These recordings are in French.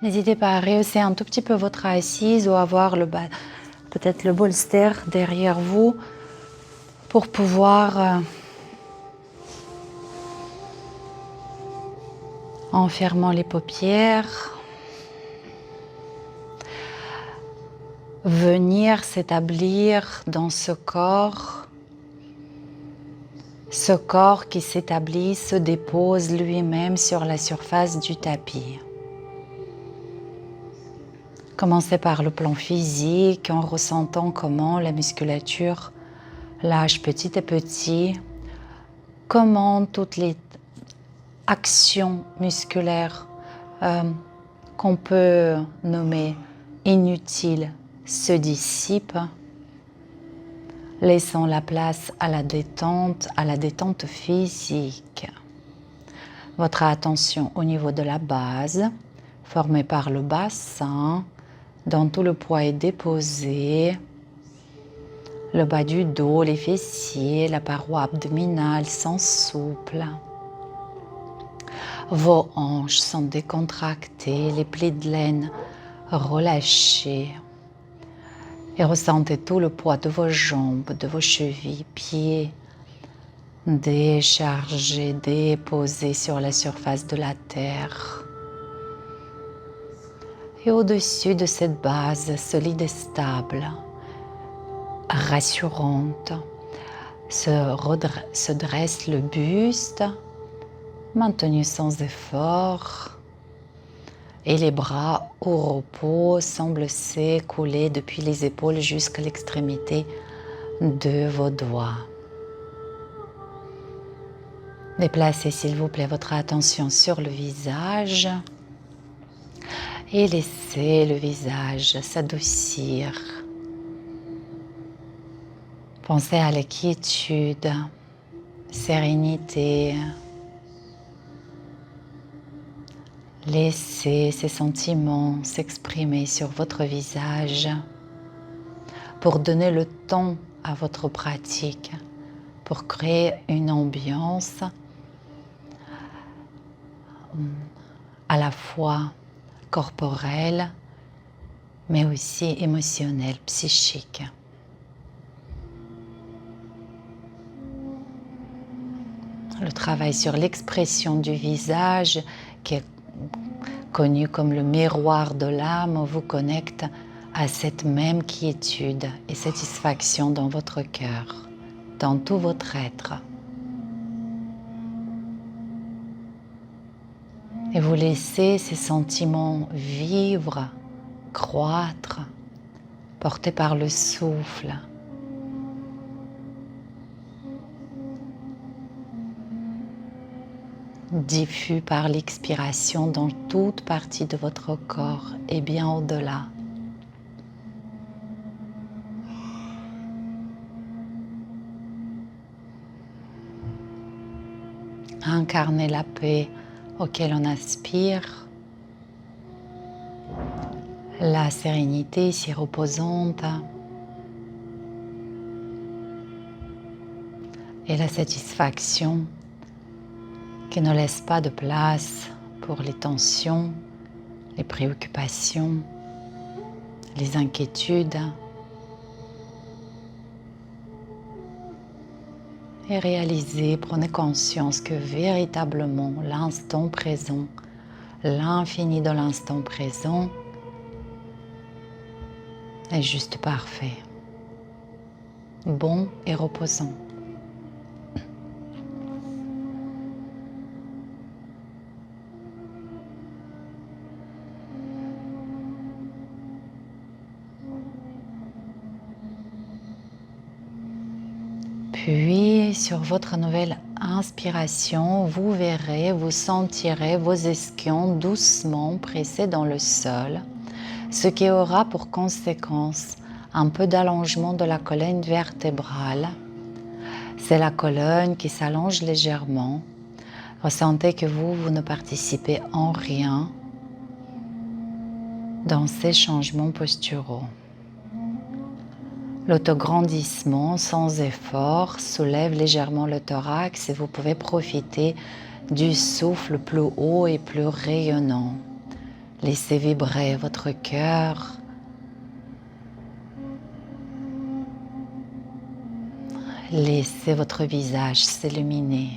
N'hésitez pas à rehausser un tout petit peu votre assise ou avoir peut-être le bolster derrière vous pour pouvoir en fermant les paupières, venir s'établir dans ce corps qui s'établit, se dépose lui-même sur la surface du tapis. Commencez par le plan physique en ressentant comment la musculature lâche petit à petit, comment toutes les actions musculaires qu'on peut nommer inutiles se dissipent, laissant la place à la détente physique. Votre attention au niveau de la base, formée par le bassin, dont tout le poids est déposé, le bas du dos, les fessiers, la paroi abdominale sont souples. Vos hanches sont décontractées, les plis de laine relâchés. Et ressentez tout le poids de vos jambes, de vos chevilles, pieds, déchargés, déposés sur la surface de la terre. Et au-dessus de cette base solide et stable, rassurante, se dresse le buste, maintenu sans effort, et les bras au repos semblent s'écouler depuis les épaules jusqu'à l'extrémité de vos doigts. Déplacez s'il vous plaît votre attention sur le visage et laissez le visage s'adoucir. Pensez à la quiétude, sérénité. Laissez ces sentiments s'exprimer sur votre visage pour donner le ton à votre pratique, pour créer une ambiance à la fois corporelle, mais aussi émotionnelle, psychique. Le travail sur l'expression du visage, qui est connu comme le miroir de l'âme, vous connecte à cette même quiétude et satisfaction dans votre cœur, dans tout votre être. Et vous laissez ces sentiments vivre, croître, portés par le souffle. Diffus par l'expiration dans toute partie de votre corps et bien au-delà. Incarnez la paix auquel on aspire, la sérénité si reposante et la satisfaction qui ne laisse pas de place pour les tensions, les préoccupations, les inquiétudes. Et réalisez, prenez conscience que véritablement l'instant présent, l'infini de l'instant présent est juste parfait, bon et reposant. Puis, sur votre nouvelle inspiration, vous verrez, vous sentirez vos ischions doucement pressés dans le sol, ce qui aura pour conséquence un peu d'allongement de la colonne vertébrale. C'est la colonne qui s'allonge légèrement. Ressentez que vous ne participez en rien dans ces changements posturaux. L'autograndissement sans effort soulève légèrement le thorax et vous pouvez profiter du souffle plus haut et plus rayonnant. Laissez vibrer votre cœur. Laissez votre visage s'illuminer.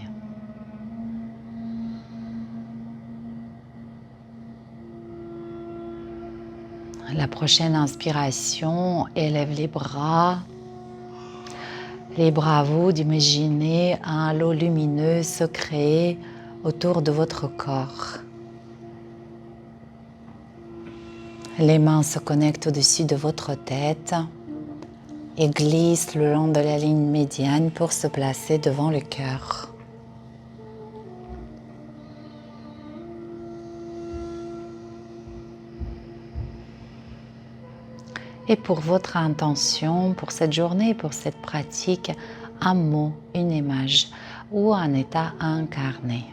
La prochaine inspiration, élève les bras. Libre à vous d'imaginer un halo lumineux se créer autour de votre corps. Les mains se connectent au-dessus de votre tête et glissent le long de la ligne médiane pour se placer devant le cœur. Et pour votre intention, pour cette journée, pour cette pratique, un mot, une image ou un état à incarner.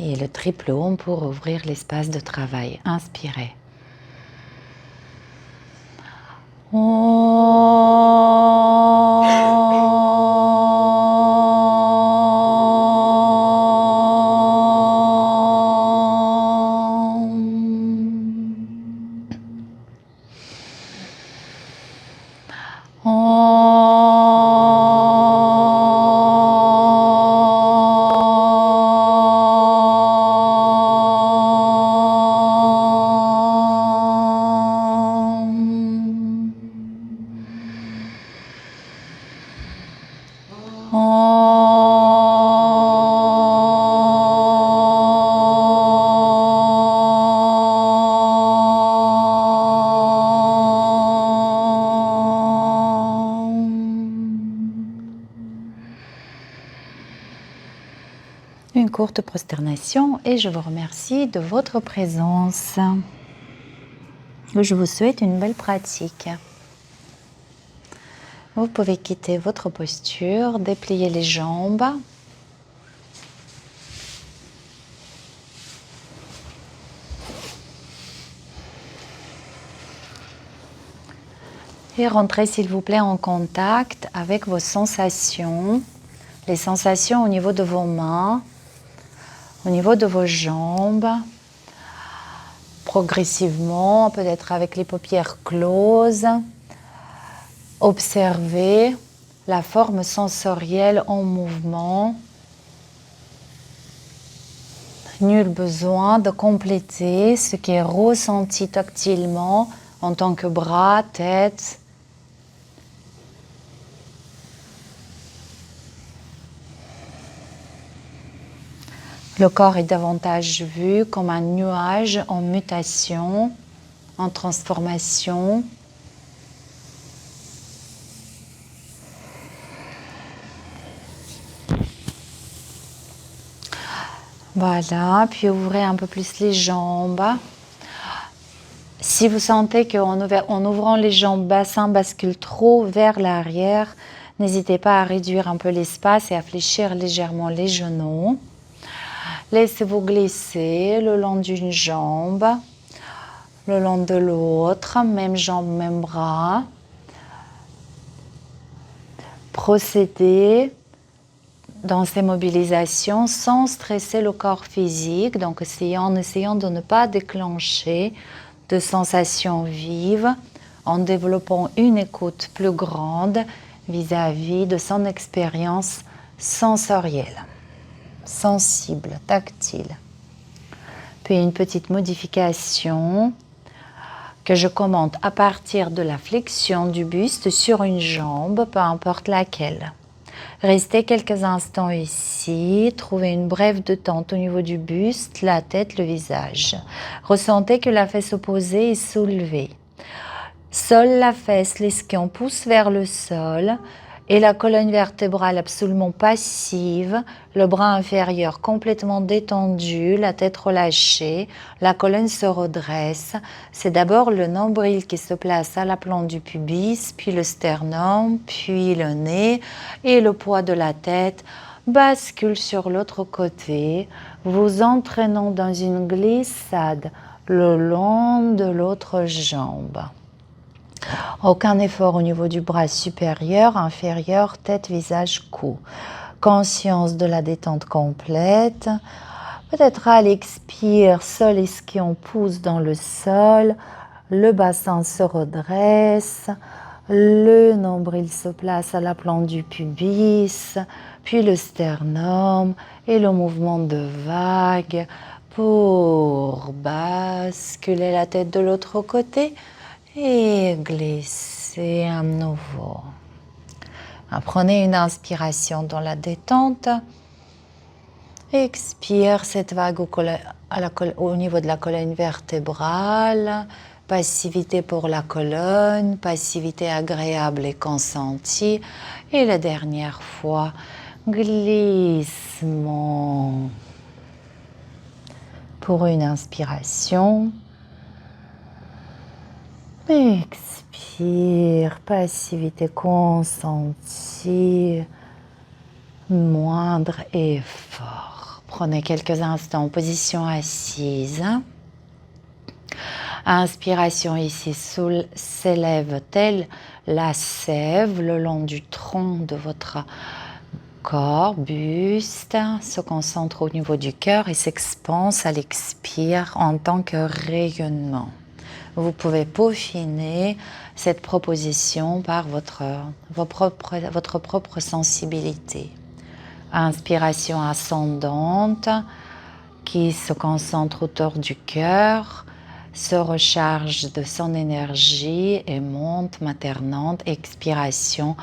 Et le triple OM pour ouvrir l'espace de travail. Inspirez. Une courte prosternation et je vous remercie de votre présence. Je vous souhaite une belle pratique. Vous pouvez quitter votre posture, déplier les jambes. Et rentrez s'il vous plaît en contact avec vos sensations, les sensations au niveau de vos mains, au niveau de vos jambes, progressivement, peut-être avec les paupières closes. Observez la forme sensorielle en mouvement. Nul besoin de compléter ce qui est ressenti tactilement en tant que bras, tête. Le corps est davantage vu comme un nuage en mutation, en transformation. Voilà, puis ouvrez un peu plus les jambes. Si vous sentez qu'en ouvrant les jambes, bassin bascule trop vers l'arrière, n'hésitez pas à réduire un peu l'espace et à fléchir légèrement les genoux. Laissez-vous glisser le long d'une jambe, le long de l'autre, même jambe, même bras. Procédez dans ces mobilisations sans stresser le corps physique, donc en essayant de ne pas déclencher de sensations vives, en développant une écoute plus grande vis-à-vis de son expérience sensorielle, sensible, tactile. Puis une petite modification que je commente à partir de la flexion du buste sur une jambe, peu importe laquelle. Restez quelques instants ici, trouvez une brève détente au niveau du buste, la tête, le visage. Ressentez que la fesse opposée est soulevée. Seule la fesse, l'ischion pousse vers le sol et la colonne vertébrale absolument passive, le bras inférieur complètement détendu, la tête relâchée, la colonne se redresse. C'est d'abord le nombril qui se place à l'aplomb du pubis, puis le sternum, puis le nez et le poids de la tête bascule sur l'autre côté, vous entraînant dans une glissade le long de l'autre jambe. Aucun effort au niveau du bras supérieur, inférieur, tête, visage, cou. Conscience de la détente complète. Peut-être à l'expire, sol ischion pousse dans le sol, le bassin se redresse, le nombril se place à la plante du pubis, puis le sternum et le mouvement de vague pour basculer la tête de l'autre côté et glisser à nouveau. Prenez une inspiration dans la détente. Expire cette vague au niveau de la colonne vertébrale. Passivité pour la colonne, passivité agréable et consentie. Et la dernière fois, glissement. Pour une inspiration. Expire, passivité consentie, moindre effort. Prenez quelques instants en position assise. Inspiration ici, s'élève telle la sève le long du tronc de votre corps, buste, se concentre au niveau du cœur et s'expanse à l'expire en tant que rayonnement. Vous pouvez peaufiner cette proposition par votre propre sensibilité. Inspiration ascendante qui se concentre autour du cœur, se recharge de son énergie et monte maternante. Expiration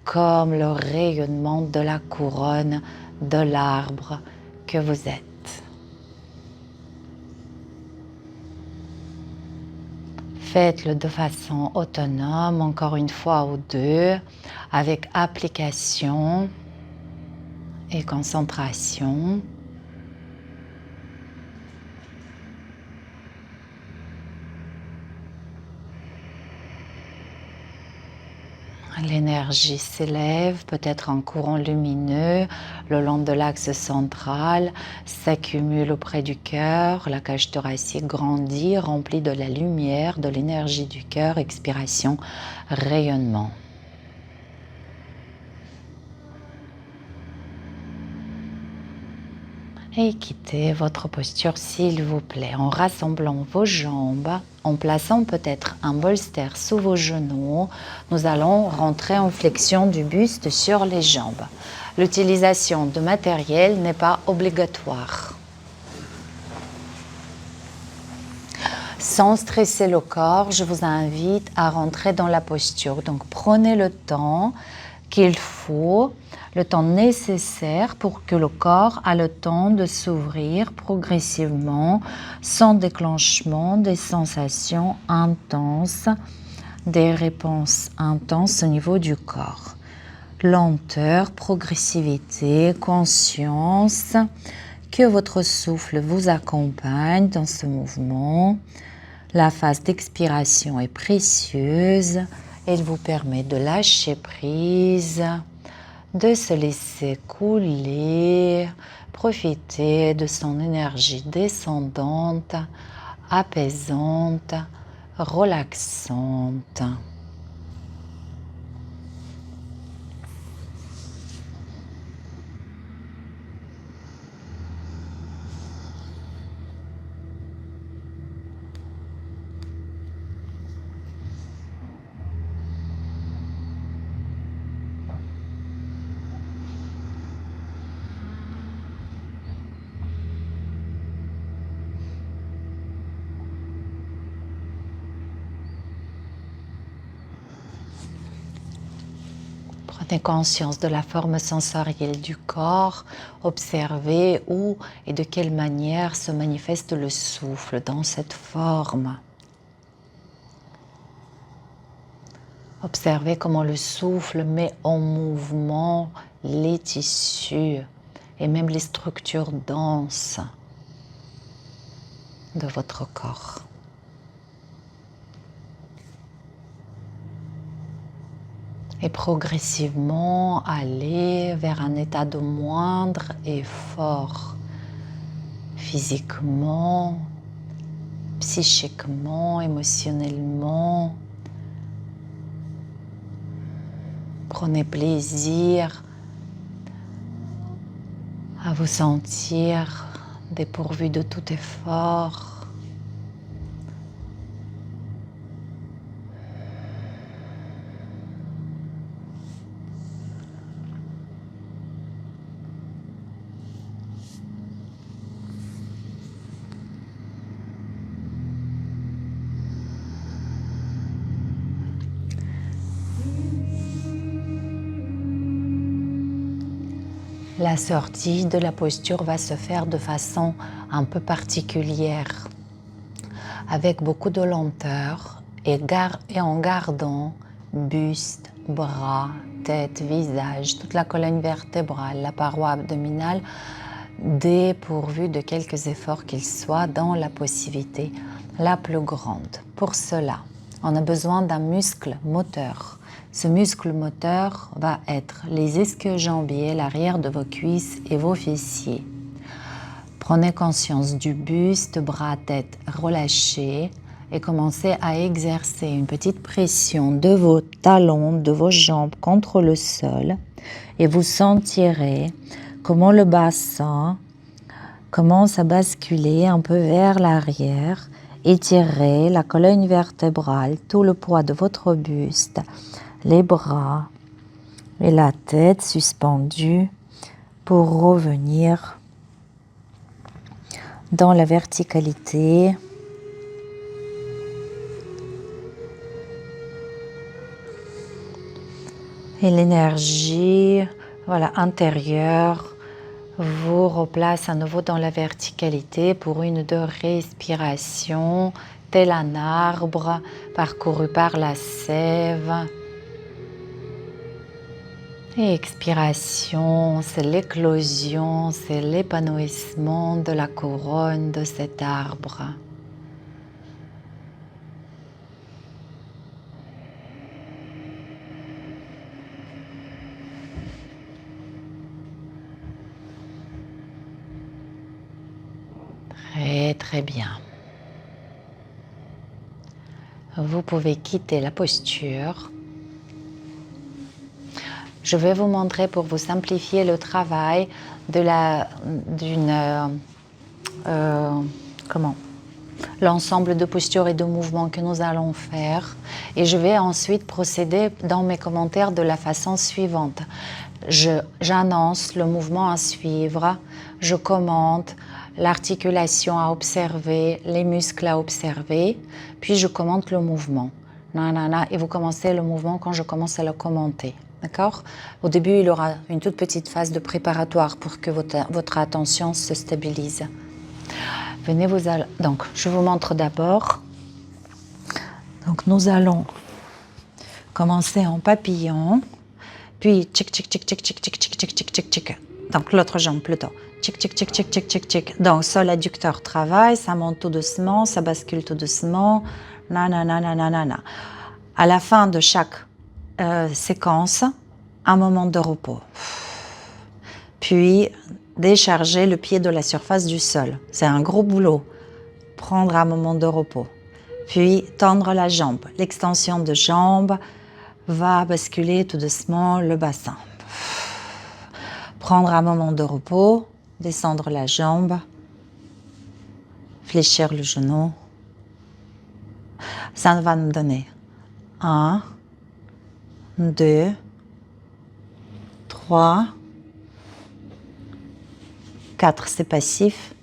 comme le rayonnement de la couronne de l'arbre que vous êtes. Faites-le de façon autonome, encore une fois ou deux, avec application et concentration. L'énergie s'élève, peut-être en courant lumineux, le long de l'axe central, s'accumule auprès du cœur, la cage thoracique grandit, remplie de la lumière, de l'énergie du cœur, expiration, rayonnement. Et quittez votre posture s'il vous plaît en rassemblant vos jambes, en plaçant peut-être un bolster sous vos genoux. Nous allons rentrer en flexion du buste sur les jambes. L'utilisation de matériel n'est pas obligatoire. Sans stresser le corps, je vous invite à rentrer dans la posture. Donc prenez le temps qu'il faut, le temps nécessaire pour que le corps ait le temps de s'ouvrir progressivement, sans déclenchement des sensations intenses, des réponses intenses au niveau du corps. Lenteur, progressivité, conscience, que votre souffle vous accompagne dans ce mouvement. La phase d'expiration est précieuse. Elle vous permet de lâcher prise, de se laisser couler, profiter de son énergie descendante, apaisante, relaxante. Prenez conscience de la forme sensorielle du corps, observez où et de quelle manière se manifeste le souffle dans cette forme. Observez comment le souffle met en mouvement les tissus et même les structures denses de votre corps. Et progressivement aller vers un état de moindre effort, physiquement, psychiquement, émotionnellement. Prenez plaisir à vous sentir dépourvu de tout effort. La sortie de la posture va se faire de façon un peu particulière, avec beaucoup de lenteur et en gardant buste, bras, tête, visage, toute la colonne vertébrale, la paroi abdominale, dépourvue de quelques efforts qu'ils soient dans la possibilité la plus grande. Pour cela, on a besoin d'un muscle moteur. Ce muscle moteur va être les ischio-jambiers, l'arrière de vos cuisses et vos fessiers. Prenez conscience du buste, bras, tête relâchés et commencez à exercer une petite pression de vos talons, de vos jambes contre le sol et vous sentirez comment le bassin commence à basculer un peu vers l'arrière. Étirez la colonne vertébrale, tout le poids de votre buste, les bras et la tête suspendue pour revenir dans la verticalité. Et l'énergie, voilà, intérieure vous replace à nouveau dans la verticalité pour une de respiration, tel un arbre parcouru par la sève. Et expiration, c'est l'éclosion, c'est l'épanouissement de la couronne de cet arbre. Très très bien. Vous pouvez quitter la posture. Je vais vous montrer pour vous simplifier le travail de l'ensemble de postures et de mouvements que nous allons faire. Et je vais ensuite procéder dans mes commentaires de la façon suivante. J'annonce le mouvement à suivre, je commente l'articulation à observer, les muscles à observer, puis je commente le mouvement. Et vous commencez le mouvement quand je commence à le commenter. D'accord ? Au début, il y aura une toute petite phase de préparatoire pour que votre attention se stabilise. Venez donc, je vous montre d'abord. Donc, nous allons commencer en papillon, puis tchic, tchic, tchic, tchic, tchic, tchic, tchic, tchic, tchic, tchic. Donc, l'autre jambe plutôt. Tchic, tchic, tchic, tchic, tchic, tchic, tchic. Donc, sol adducteur travaille, ça monte tout doucement, ça bascule tout doucement. Nanana. À la fin de chaque séquence, un moment de repos. Puis, décharger le pied de la surface du sol. C'est un gros boulot. Prendre un moment de repos. Puis, tendre la jambe. L'extension de jambe va basculer tout doucement le bassin. Prendre un moment de repos. Descendre la jambe. Fléchir le genou. Ça va nous donner 1, 2, 3, 4, c'est passif,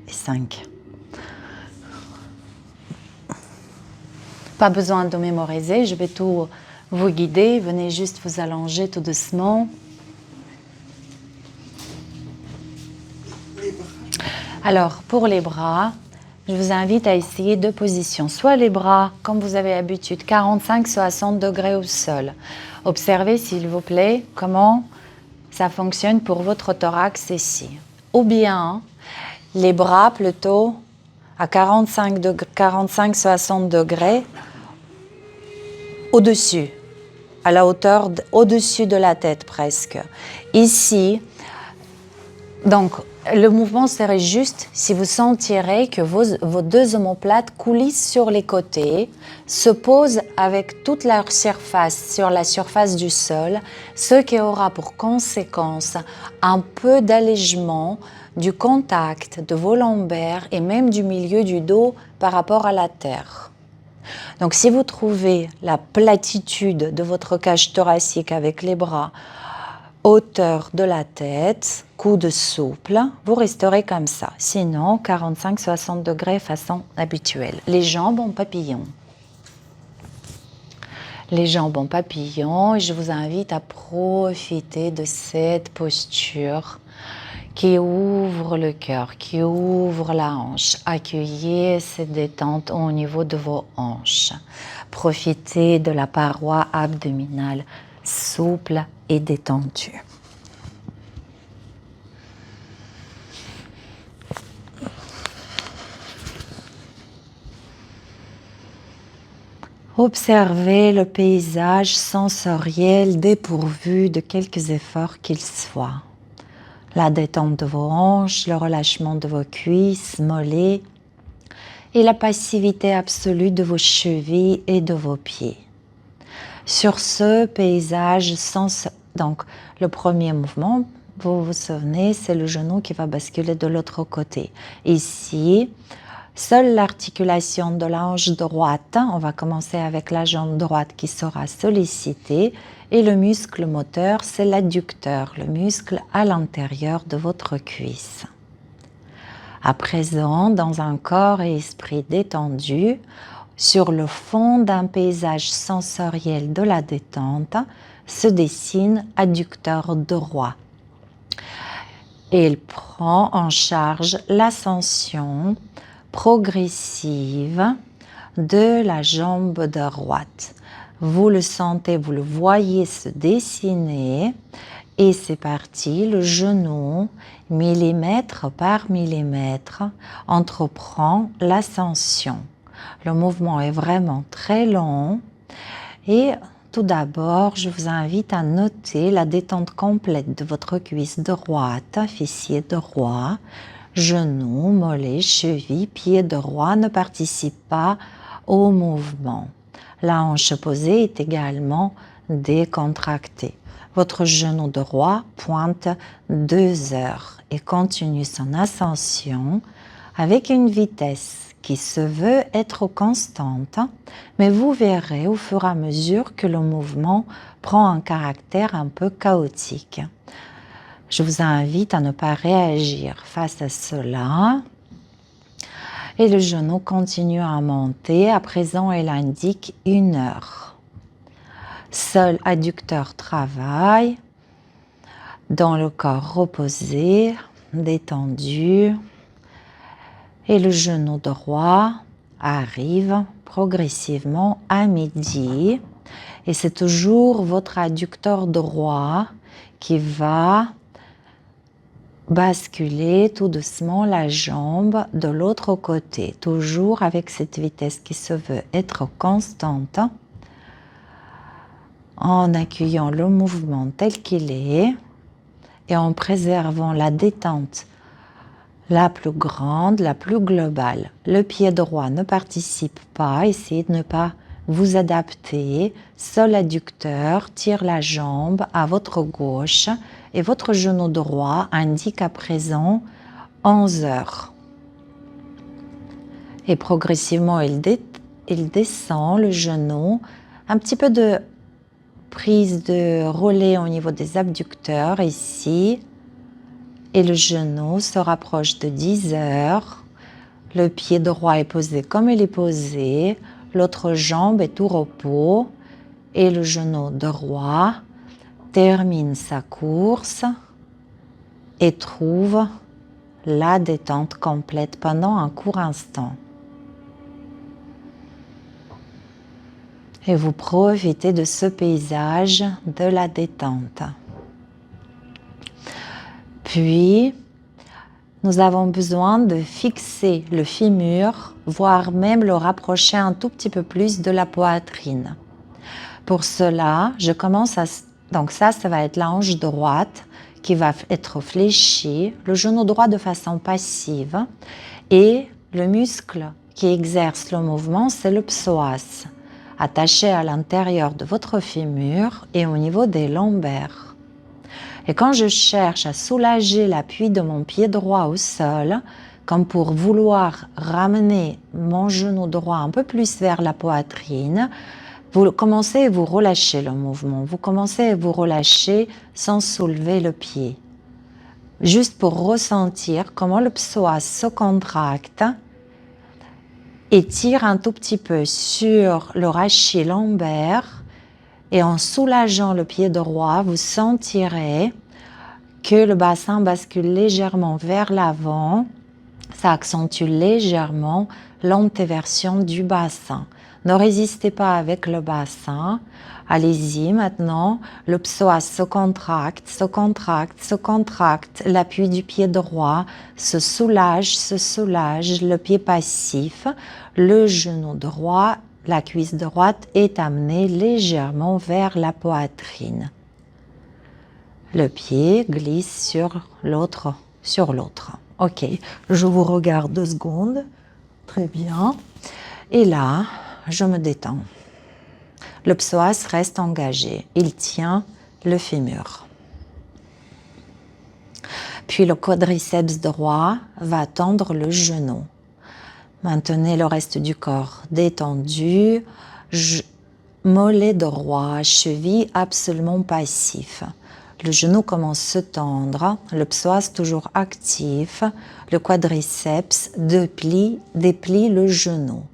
et 5. Pas besoin de mémoriser, je vais tout vous guider. Venez juste vous allonger tout doucement. Alors, pour les bras, je vous invite à essayer deux positions. Soit les bras, comme vous avez l'habitude, 45-60 degrés au sol. Observez, s'il vous plaît, comment ça fonctionne pour votre thorax ici. Ou bien, les bras plutôt à 45-60 degrés au-dessus. à la hauteur, au-dessus de la tête presque. Ici, donc, le mouvement serait juste si vous sentirez que vos deux omoplates coulissent sur les côtés, se posent avec toute leur surface sur la surface du sol, ce qui aura pour conséquence un peu d'allègement du contact de vos lombaires et même du milieu du dos par rapport à la terre. Donc, si vous trouvez la platitude de votre cage thoracique avec les bras, hauteur de la tête, coude souple, vous resterez comme ça. Sinon, 45-60 degrés façon habituelle. Les jambes en papillon. Les jambes en papillon, je vous invite à profiter de cette posture qui ouvre le cœur, qui ouvre la hanche. Accueillez cette détente au niveau de vos hanches. Profitez de la paroi abdominale souple et détendue. Observez le paysage sensoriel dépourvu de quelques efforts qu'il soit. La détente de vos hanches, le relâchement de vos cuisses, mollets et la passivité absolue de vos chevilles et de vos pieds. Sur ce paysage, donc le premier mouvement, vous vous souvenez, c'est le genou qui va basculer de l'autre côté. Ici, seule l'articulation de la hanche droite, on va commencer avec la jambe droite qui sera sollicitée, et le muscle moteur, c'est l'adducteur, le muscle à l'intérieur de votre cuisse. À présent, dans un corps et esprit détendu, sur le fond d'un paysage sensoriel de la détente, se dessine adducteur droit. Et il prend en charge l'ascension progressive de la jambe droite. Vous le sentez, vous le voyez se dessiner et c'est parti, le genou, millimètre par millimètre, entreprend l'ascension. Le mouvement est vraiment très long et tout d'abord, je vous invite à noter la détente complète de votre cuisse droite, fessier droit, genou, mollet, cheville, pied droit ne participent pas au mouvement. La hanche posée est également décontractée. Votre genou droit pointe 2 heures et continue son ascension avec une vitesse qui se veut être constante, mais vous verrez au fur et à mesure que le mouvement prend un caractère un peu chaotique. Je vous invite à ne pas réagir face à cela. Et le genou continue à monter. À présent, il indique 1 heure. Seul adducteur travaille dans le corps reposé, détendu. Et le genou droit arrive progressivement à midi. Et c'est toujours votre adducteur droit qui va basculer tout doucement la jambe de l'autre côté, toujours avec cette vitesse qui se veut être constante, en accueillant le mouvement tel qu'il est et en préservant la détente la plus grande, la plus globale. Le pied droit ne participe pas, essayez de ne pas vous adapter. Seul adducteur tire la jambe à votre gauche et votre genou droit indique à présent 11 heures. Et progressivement, il descend le genou, un petit peu de prise de relais au niveau des abducteurs ici. Et le genou se rapproche de 10 heures. Le pied droit est posé comme il est posé. L'autre jambe est au repos. Et le genou droit termine sa course et trouve la détente complète pendant un court instant. Et vous profitez de ce paysage de la détente. Puis, nous avons besoin de fixer le fémur, voire même le rapprocher un tout petit peu plus de la poitrine. Pour cela, je commence à... Donc ça va être la hanche droite qui va être fléchie, le genou droit de façon passive et le muscle qui exerce le mouvement, c'est le psoas, attaché à l'intérieur de votre fémur et au niveau des lombaires. Et quand je cherche à soulager l'appui de mon pied droit au sol, comme pour vouloir ramener mon genou droit un peu plus vers la poitrine, vous commencez à vous relâcher le mouvement. Vous commencez à vous relâcher sans soulever le pied. Juste pour ressentir comment le psoas se contracte et tire un tout petit peu sur le rachis lombaire. Et en soulageant le pied droit, vous sentirez que le bassin bascule légèrement vers l'avant. Ça accentue légèrement l'antéversion du bassin. Ne résistez pas avec le bassin. Allez-y maintenant. Le psoas se contracte, se contracte, se contracte. L'appui du pied droit se soulage, le pied passif. Le genou droit, la cuisse droite est amenée légèrement vers la poitrine. Le pied glisse sur l'autre. Ok, je vous regarde 2 secondes. Très bien. Et là, je me détends. Le psoas reste engagé. Il tient le fémur. Puis le quadriceps droit va tendre le genou. Maintenez le reste du corps détendu. Mollet droit, cheville absolument passif. Le genou commence à se tendre, le psoas toujours actif, le quadriceps déplie le genou.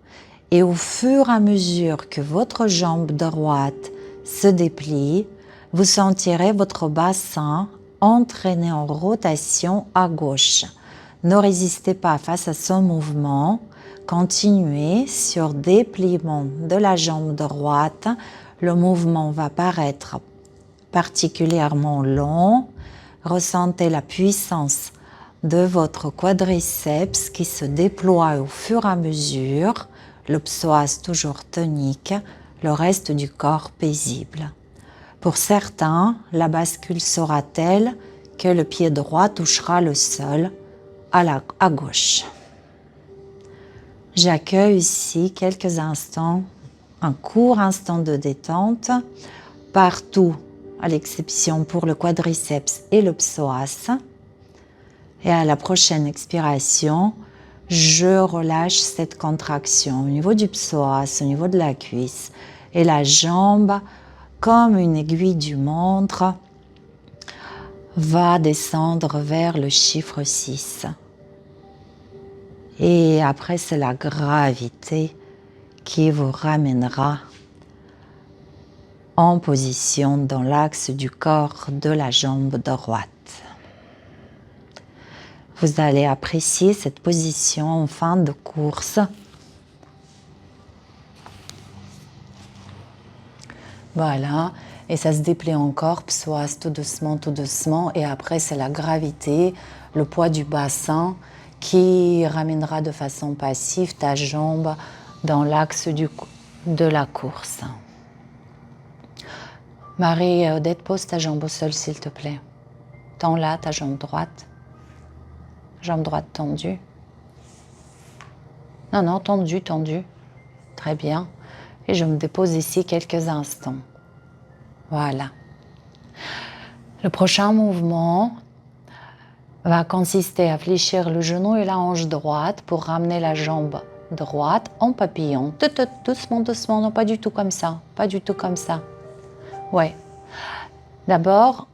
Et au fur et à mesure que votre jambe droite se déplie, vous sentirez votre bassin entraîné en rotation à gauche. Ne résistez pas face à ce mouvement. Continuez sur dépliement de la jambe droite. Le mouvement va paraître particulièrement long. Ressentez la puissance de votre quadriceps qui se déploie au fur et à mesure. Le psoas toujours tonique, le reste du corps paisible. Pour certains, la bascule sera telle que le pied droit touchera le sol à gauche. J'accueille ici quelques instants, un court instant de détente, partout, à l'exception pour le quadriceps et le psoas. Et à la prochaine expiration, je relâche cette contraction au niveau du psoas, au niveau de la cuisse. Et la jambe, comme une aiguille du montre, va descendre vers le chiffre 6. Et après, c'est la gravité qui vous ramènera en position dans l'axe du corps de la jambe droite. Vous allez apprécier cette position en fin de course. Voilà, et ça se déplie encore, psoas tout doucement, et après c'est la gravité, le poids du bassin qui ramènera de façon passive ta jambe dans l'axe de la course. Marie-Odette, pose ta jambe au sol s'il te plaît. Tends-la, ta jambe droite. Jambe droite tendue. Non, tendue. Très bien. Et je me dépose ici quelques instants. Voilà. Le prochain mouvement va consister à fléchir le genou et la hanche droite pour ramener la jambe droite en papillon. Doucement, non, pas du tout comme ça. Ouais. D'abord,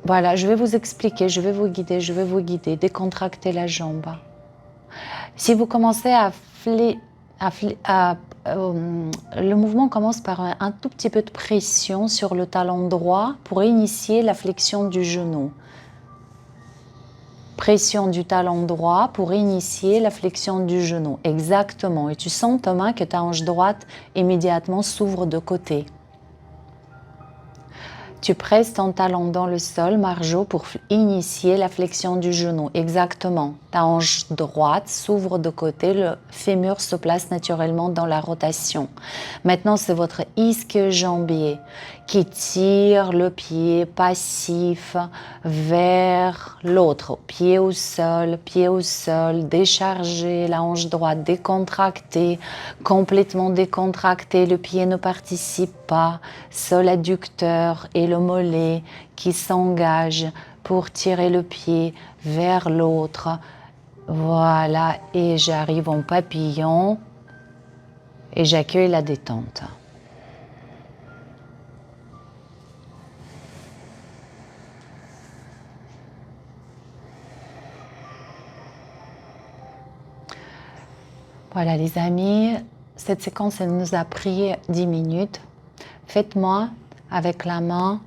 voilà, je vais vous expliquer, je vais vous guider, décontracter la jambe. Si vous commencez le mouvement commence par un tout petit peu de pression sur le talon droit pour initier la flexion du genou. Pression du talon droit pour initier la flexion du genou. Exactement. Et tu sens, Thomas, que ta hanche droite immédiatement s'ouvre de côté. Tu presses ton talon dans le sol, Marjo, pour initier la flexion du genou. Exactement. Ta hanche droite s'ouvre de côté, le fémur se place naturellement dans la rotation. Maintenant, c'est votre ischio-jambier qui tire le pied passif vers l'autre. Pied au sol, déchargé, la hanche droite décontractée, complètement décontractée, le pied ne participe pas, seul adducteur et le mollet qui s'engage pour tirer le pied vers l'autre. Voilà, et j'arrive en papillon et j'accueille la détente. Voilà les amis, cette séquence elle nous a pris 10 minutes. Faites-moi avec la main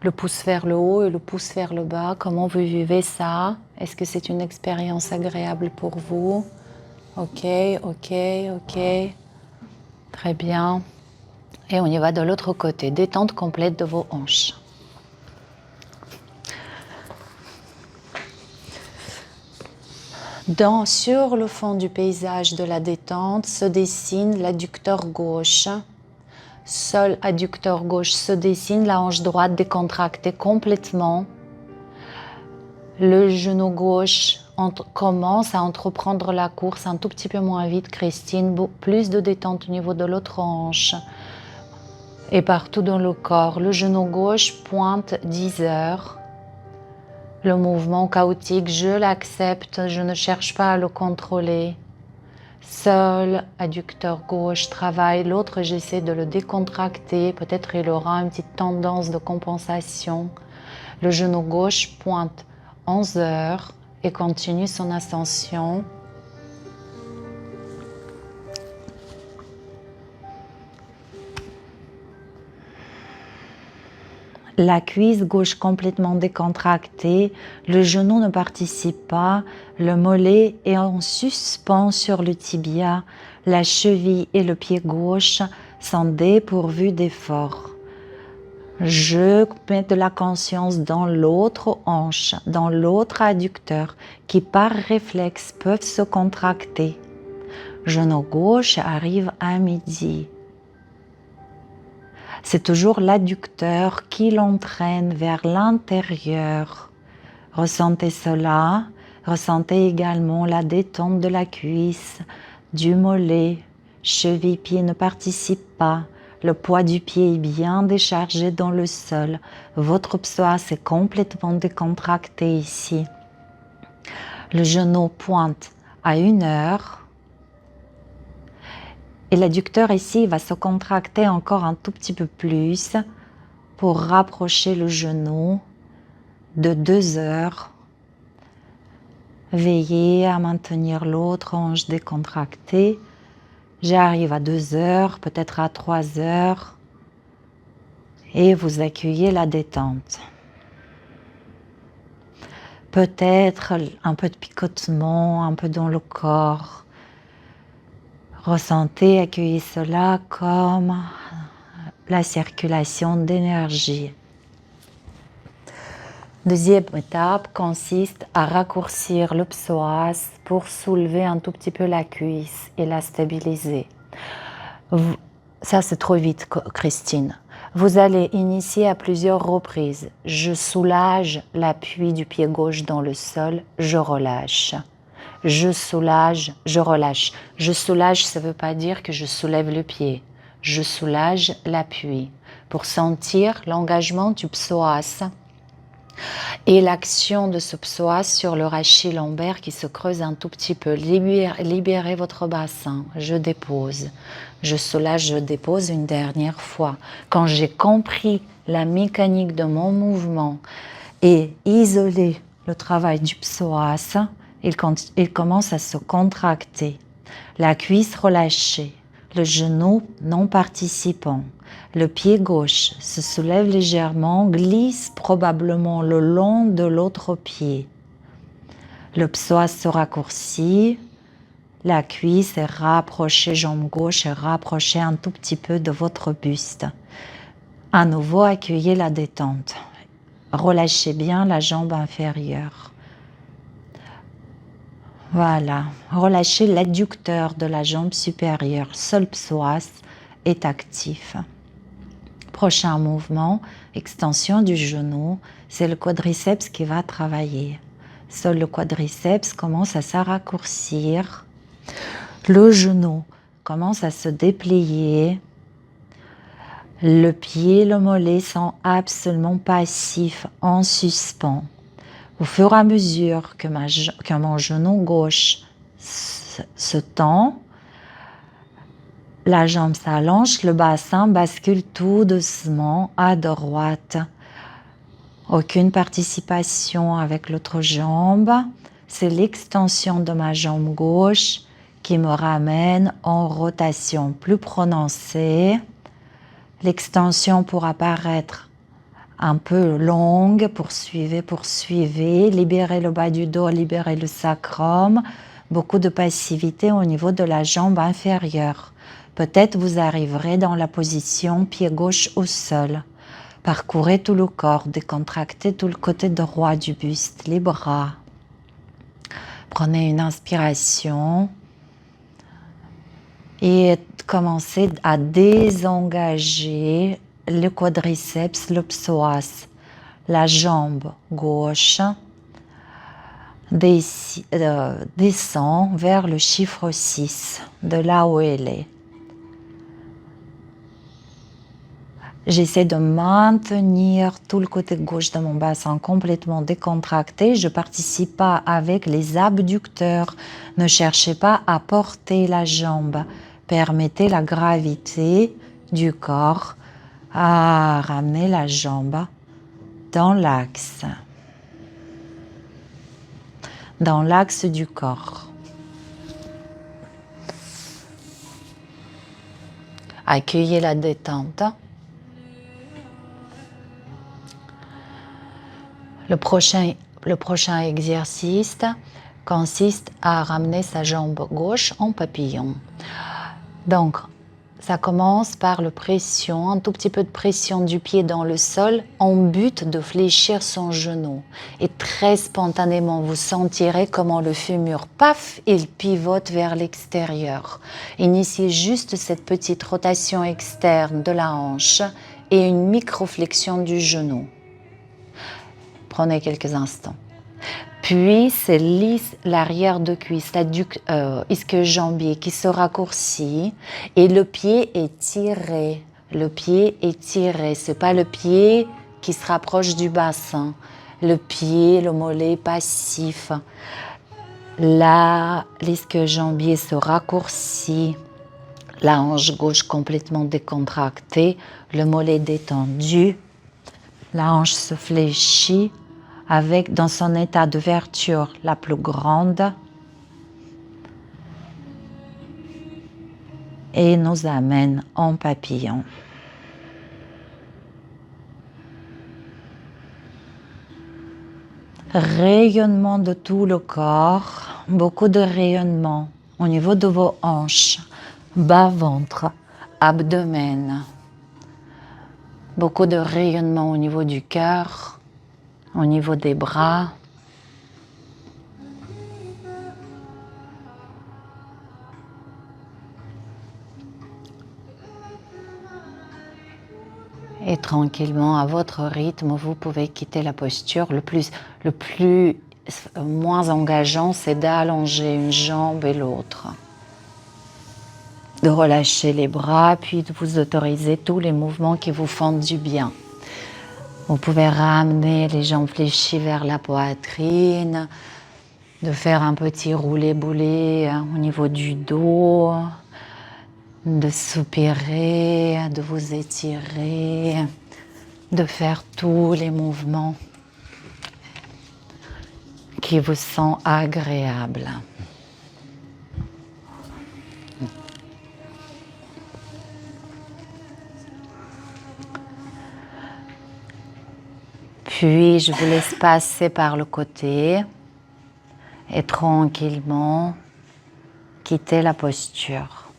le pouce vers le haut et le pouce vers le bas. Comment vous vivez ça? Est-ce que c'est une expérience agréable pour vous? Ok. Très bien. Et on y va de l'autre côté. Détente complète de vos hanches. Sur le fond du paysage de la détente se dessine l'adducteur gauche. Seul adducteur gauche se dessine, la hanche droite décontractée complètement. Le genou gauche commence à entreprendre la course un tout petit peu moins vite, Christine. Plus de détente au niveau de l'autre hanche et partout dans le corps. Le genou gauche pointe 10 heures. Le mouvement chaotique, je l'accepte, je ne cherche pas à le contrôler. Seul adducteur gauche travaille, l'autre j'essaie de le décontracter, peut-être il aura une petite tendance de compensation. Le genou gauche pointe 11 heures et continue son ascension. La cuisse gauche complètement décontractée, le genou ne participe pas, le mollet est en suspens sur le tibia, la cheville et le pied gauche sont dépourvus d'effort. Je mets de la conscience dans l'autre hanche, dans l'autre adducteur qui par réflexe peuvent se contracter. Genou gauche arrive à midi. C'est toujours l'adducteur qui l'entraîne vers l'intérieur. Ressentez cela, ressentez également la détente de la cuisse, du mollet, cheville-pied ne participe pas, le poids du pied est bien déchargé dans le sol, votre psoas est complètement décontracté ici. Le genou pointe à 1 heure. Et l'adducteur ici va se contracter encore un tout petit peu plus pour rapprocher le genou de 2 heures. Veillez à maintenir l'autre hanche décontractée. J'arrive à 2 heures, peut-être à 3 heures. Et vous accueillez la détente. Peut-être un peu de picotement, un peu dans le corps. Ressentez, accueillez cela comme la circulation d'énergie. Deuxième étape consiste à raccourcir le psoas pour soulever un tout petit peu la cuisse et la stabiliser. Ça c'est trop vite, Christine. Vous allez initier à plusieurs reprises. Je soulage l'appui du pied gauche dans le sol, je relâche. Je soulage, je relâche. Je soulage, ça ne veut pas dire que je soulève le pied. Je soulage l'appui pour sentir l'engagement du psoas et l'action de ce psoas sur le rachis lombaire qui se creuse un tout petit peu. Libérez votre bassin. Je dépose. Je soulage, je dépose une dernière fois. Quand j'ai compris la mécanique de mon mouvement et isolé le travail du psoas, il commence à se contracter. La cuisse relâchée, le genou non participant. Le pied gauche se soulève légèrement, glisse probablement le long de l'autre pied. Le psoas se raccourcit, la cuisse est rapprochée, jambe gauche est rapprochée un tout petit peu de votre buste. À nouveau, accueillez la détente. Relâchez bien la jambe inférieure. Voilà, relâchez l'adducteur de la jambe supérieure. Seul psoas est actif. Prochain mouvement, extension du genou. C'est le quadriceps qui va travailler. Seul le quadriceps commence à se raccourcir. Le genou commence à se déplier. Le pied et le mollet sont absolument passifs, en suspens. Au fur et à mesure que mon genou gauche se tend, la jambe s'allonge, le bassin bascule tout doucement à droite. Aucune participation avec l'autre jambe. C'est l'extension de ma jambe gauche qui me ramène en rotation plus prononcée. L'extension pourra paraître un peu longue, poursuivez, libérez le bas du dos, libérez le sacrum, beaucoup de passivité au niveau de la jambe inférieure. Peut-être vous arriverez dans la position pied gauche au sol. Parcourez tout le corps, décontractez tout le côté droit du buste, les bras. Prenez une inspiration et commencez à désengager le quadriceps, le psoas. La jambe gauche descend vers le chiffre 6, de là où elle est. J'essaie de maintenir tout le côté gauche de mon bassin complètement décontracté. Je ne participe pas avec les abducteurs. Ne cherchez pas à porter la jambe. Permettez la gravité du corps à ramener la jambe dans l'axe du corps. Accueillez la détente. Le prochain exercice consiste à ramener sa jambe gauche en papillon. Donc, ça commence par un tout petit peu de pression du pied dans le sol en but de fléchir son genou. Et très spontanément, vous sentirez comment le fémur, paf, il pivote vers l'extérieur. Initiez juste cette petite rotation externe de la hanche et une microflexion du genou. Prenez quelques instants. Puis, c'est l'arrière de cuisse, ischio-jambier qui se raccourcit et le pied est tiré. Le pied est tiré. Ce n'est pas le pied qui se rapproche du bassin. Le pied, le mollet passif. Là, l'ischio-jambier se raccourcit. La hanche gauche complètement décontractée. Le mollet détendu. La hanche se fléchit dans son état d'ouverture la plus grande et nous amène en papillon. Rayonnement de tout le corps, beaucoup de rayonnement au niveau de vos hanches, bas-ventre, abdomen. Beaucoup de rayonnement au niveau du cœur, au niveau des bras. Et tranquillement, à votre rythme, vous pouvez quitter la posture. Le moins engageant, c'est d'allonger une jambe et l'autre. De relâcher les bras, puis de vous autoriser tous les mouvements qui vous font du bien. Vous pouvez ramener les jambes fléchies vers la poitrine, de faire un petit roulé-boulé au niveau du dos, de soupirer, de vous étirer, de faire tous les mouvements qui vous sont agréables. Puis, je vous laisse passer par le côté et tranquillement quitter la posture.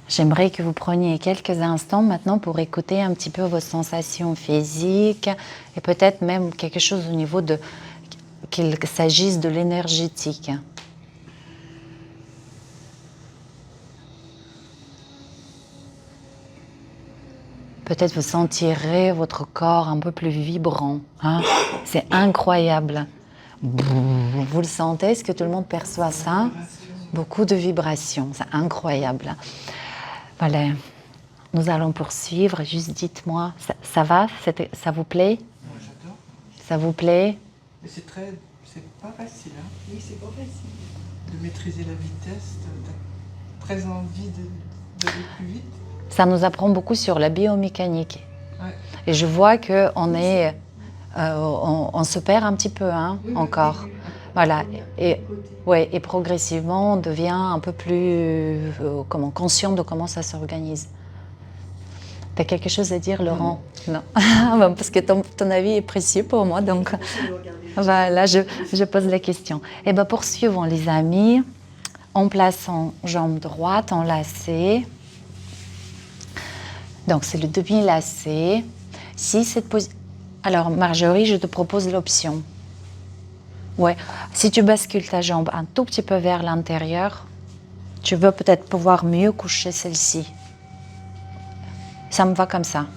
J'aimerais que vous preniez quelques instants maintenant pour écouter un petit peu vos sensations physiques et peut-être même quelque chose au niveau de qu'il s'agisse de l'énergétique. Peut-être vous sentirez votre corps un peu plus vibrant. Hein? C'est incroyable. Vous le sentez? Est-ce que tout le monde perçoit ça? Beaucoup de vibrations, c'est incroyable. Voilà, nous allons poursuivre. Juste dites-moi, ça va? Ça vous plaît? Moi j'adore. Ça vous plaît? Mais c'est pas facile, hein? Oui, c'est pas facile. De maîtriser la vitesse, t'as très envie d'aller plus vite. Ça nous apprend beaucoup sur la biomécanique. Ouais. Et je vois qu'on est, on se perd un petit peu, hein, encore. Voilà. Et progressivement, on devient un peu plus conscient de comment ça s'organise. Tu as quelque chose à dire, Laurent? Non. Parce que ton avis est précieux pour moi, donc voilà, je pose la question. Et bien, poursuivons, les amis, en plaçant jambe droite enlacée. Donc, c'est le demi-lacet. Si cette Alors, Marjorie, je te propose l'option. Ouais, si tu bascules ta jambe un tout petit peu vers l'intérieur, tu veux peut-être pouvoir mieux coucher celle-ci. Ça me va comme ça.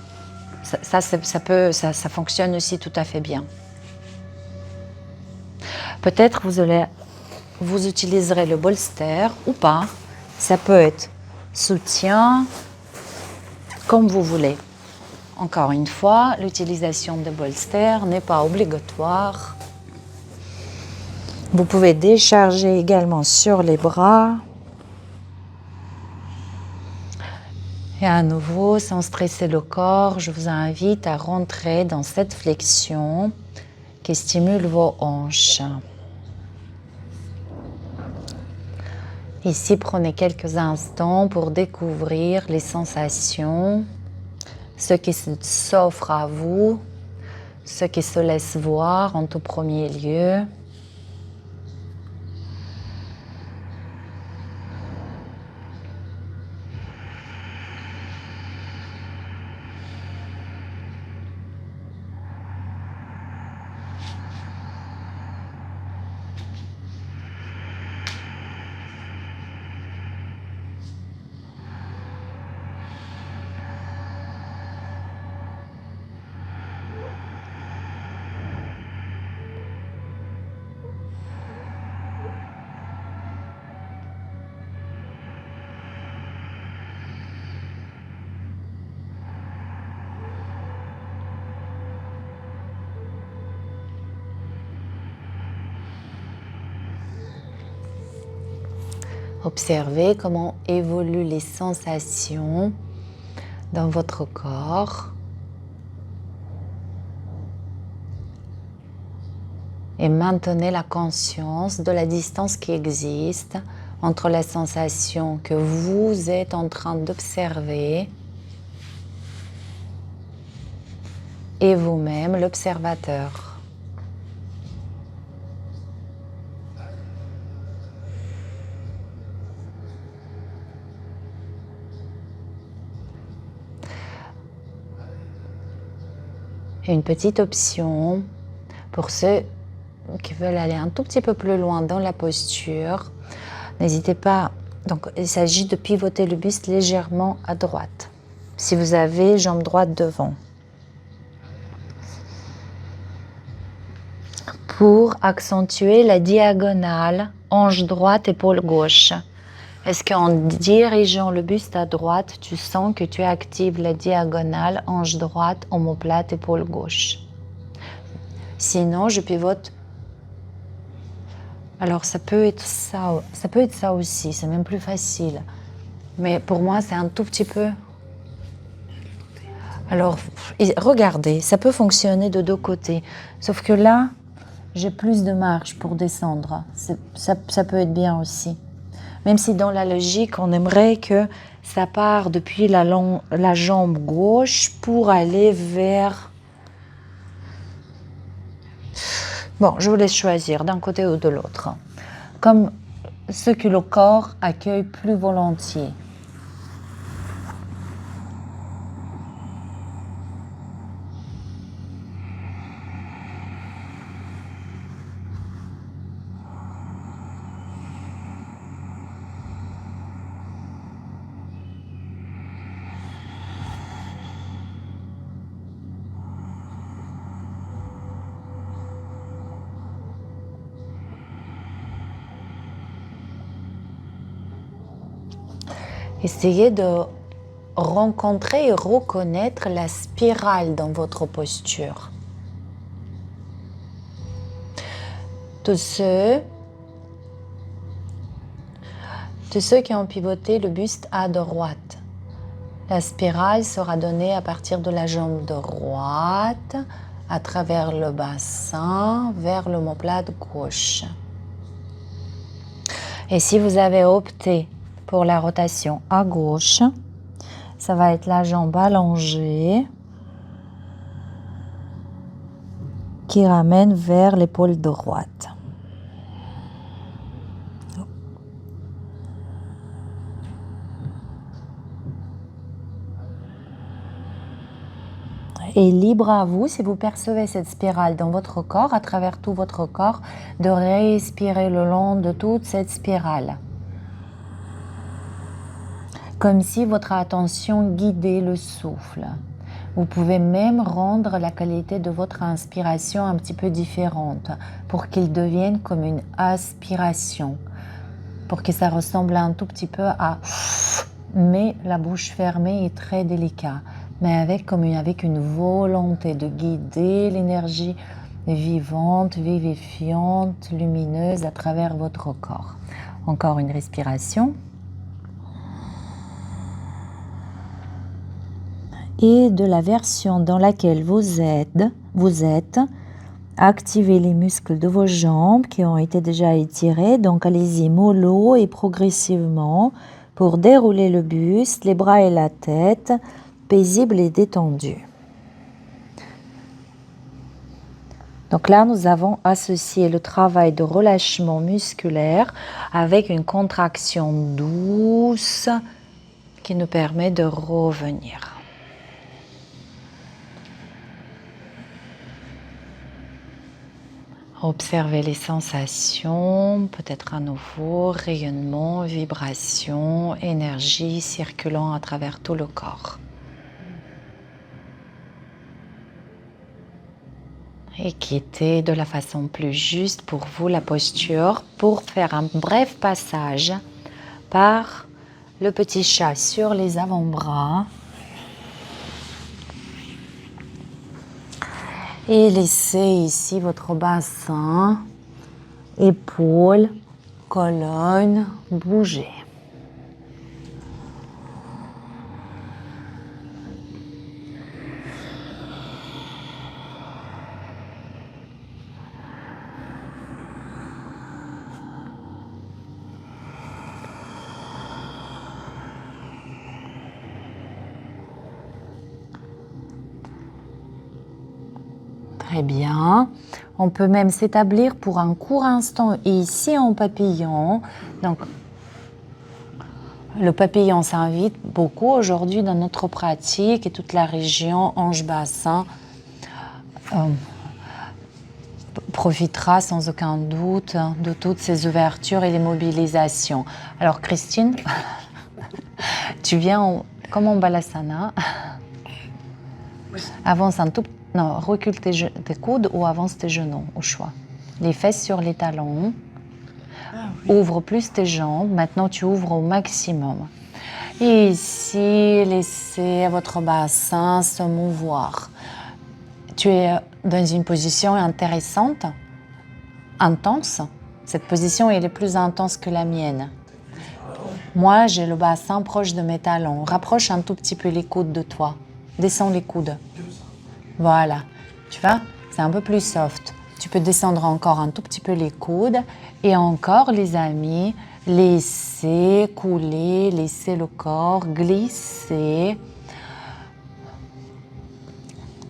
Ça fonctionne aussi tout à fait bien. Peut-être vous utiliserez le bolster ou pas. Ça peut être soutien, comme vous voulez. Encore une fois, l'utilisation de bolster n'est pas obligatoire. Vous pouvez décharger également sur les bras. Et à nouveau, sans stresser le corps, je vous invite à rentrer dans cette flexion qui stimule vos hanches. Ici, prenez quelques instants pour découvrir les sensations, ce qui s'offre à vous, ce qui se laisse voir en tout premier lieu. Observez comment évoluent les sensations dans votre corps. Et maintenez la conscience de la distance qui existe entre la sensation que vous êtes en train d'observer et vous-même, l'observateur. Une petite option pour ceux qui veulent aller un tout petit peu plus loin dans la posture. N'hésitez pas, donc il s'agit de pivoter le buste légèrement à droite. Si vous avez jambe droite devant. Pour accentuer la diagonale, hanche droite, épaule gauche. Est-ce qu'en dirigeant le buste à droite, tu sens que tu actives la diagonale, hanche droite, omoplate, épaule gauche? Sinon, je pivote. Alors, ça peut être ça aussi, c'est même plus facile. Mais pour moi, c'est un tout petit peu. Alors, regardez, ça peut fonctionner de deux côtés. Sauf que là, j'ai plus de marge pour descendre. Ça peut être bien aussi. Même si dans la logique, on aimerait que ça part depuis la jambe gauche pour aller vers... Bon, je vous laisse choisir d'un côté ou de l'autre. Comme ce que le corps accueille plus volontiers. Essayez de rencontrer et reconnaître la spirale dans votre posture. Tous ceux qui ont pivoté le buste à droite, la spirale sera donnée à partir de la jambe droite, à travers le bassin, vers l'omoplate gauche. Et si vous avez opté pour la rotation à gauche, ça va être la jambe allongée qui ramène vers l'épaule droite. Et libre à vous, si vous percevez cette spirale dans votre corps, à travers tout votre corps, de respirer le long de toute cette spirale. Comme si votre attention guidait le souffle. Vous pouvez même rendre la qualité de votre inspiration un petit peu différente pour qu'il devienne comme une aspiration, pour que ça ressemble un tout petit peu à mais la bouche fermée est très délicat, mais avec une volonté de guider l'énergie vivante, vivifiante, lumineuse à travers votre corps. Encore une respiration. Et de la version dans laquelle vous êtes, activez les muscles de vos jambes qui ont été déjà étirés. Donc allez-y mollo et progressivement pour dérouler le buste, les bras et la tête, paisible et détendu. Donc là, nous avons associé le travail de relâchement musculaire avec une contraction douce qui nous permet de revenir. Observez les sensations, peut-être à nouveau, rayonnement, vibration, énergie circulant à travers tout le corps. Et quittez de la façon plus juste pour vous la posture pour faire un bref passage par le petit chat sur les avant-bras. Et laissez ici votre bassin, épaules, colonne bouger. Très bien. On peut même s'établir pour un court instant ici en papillon. Donc, le papillon s'invite beaucoup aujourd'hui dans notre pratique et toute la région hanche-bassin profitera sans aucun doute de toutes ces ouvertures et les mobilisations. Alors Christine, tu viens comme en Balasana. Avance un tout petit. Non, recule tes coudes ou avance tes genoux, au choix. Les fesses sur les talons. Ah, oui. Ouvre plus tes jambes. Maintenant, tu ouvres au maximum. Et ici, laissez votre bassin se mouvoir. Tu es dans une position intéressante, intense. Cette position, elle est plus intense que la mienne. Moi, j'ai le bassin proche de mes talons. Rapproche un tout petit peu les coudes de toi. Descends les coudes. Voilà, tu vois, c'est un peu plus soft. Tu peux descendre encore un tout petit peu les coudes et encore, les amis, laissez couler, laissez le corps glisser.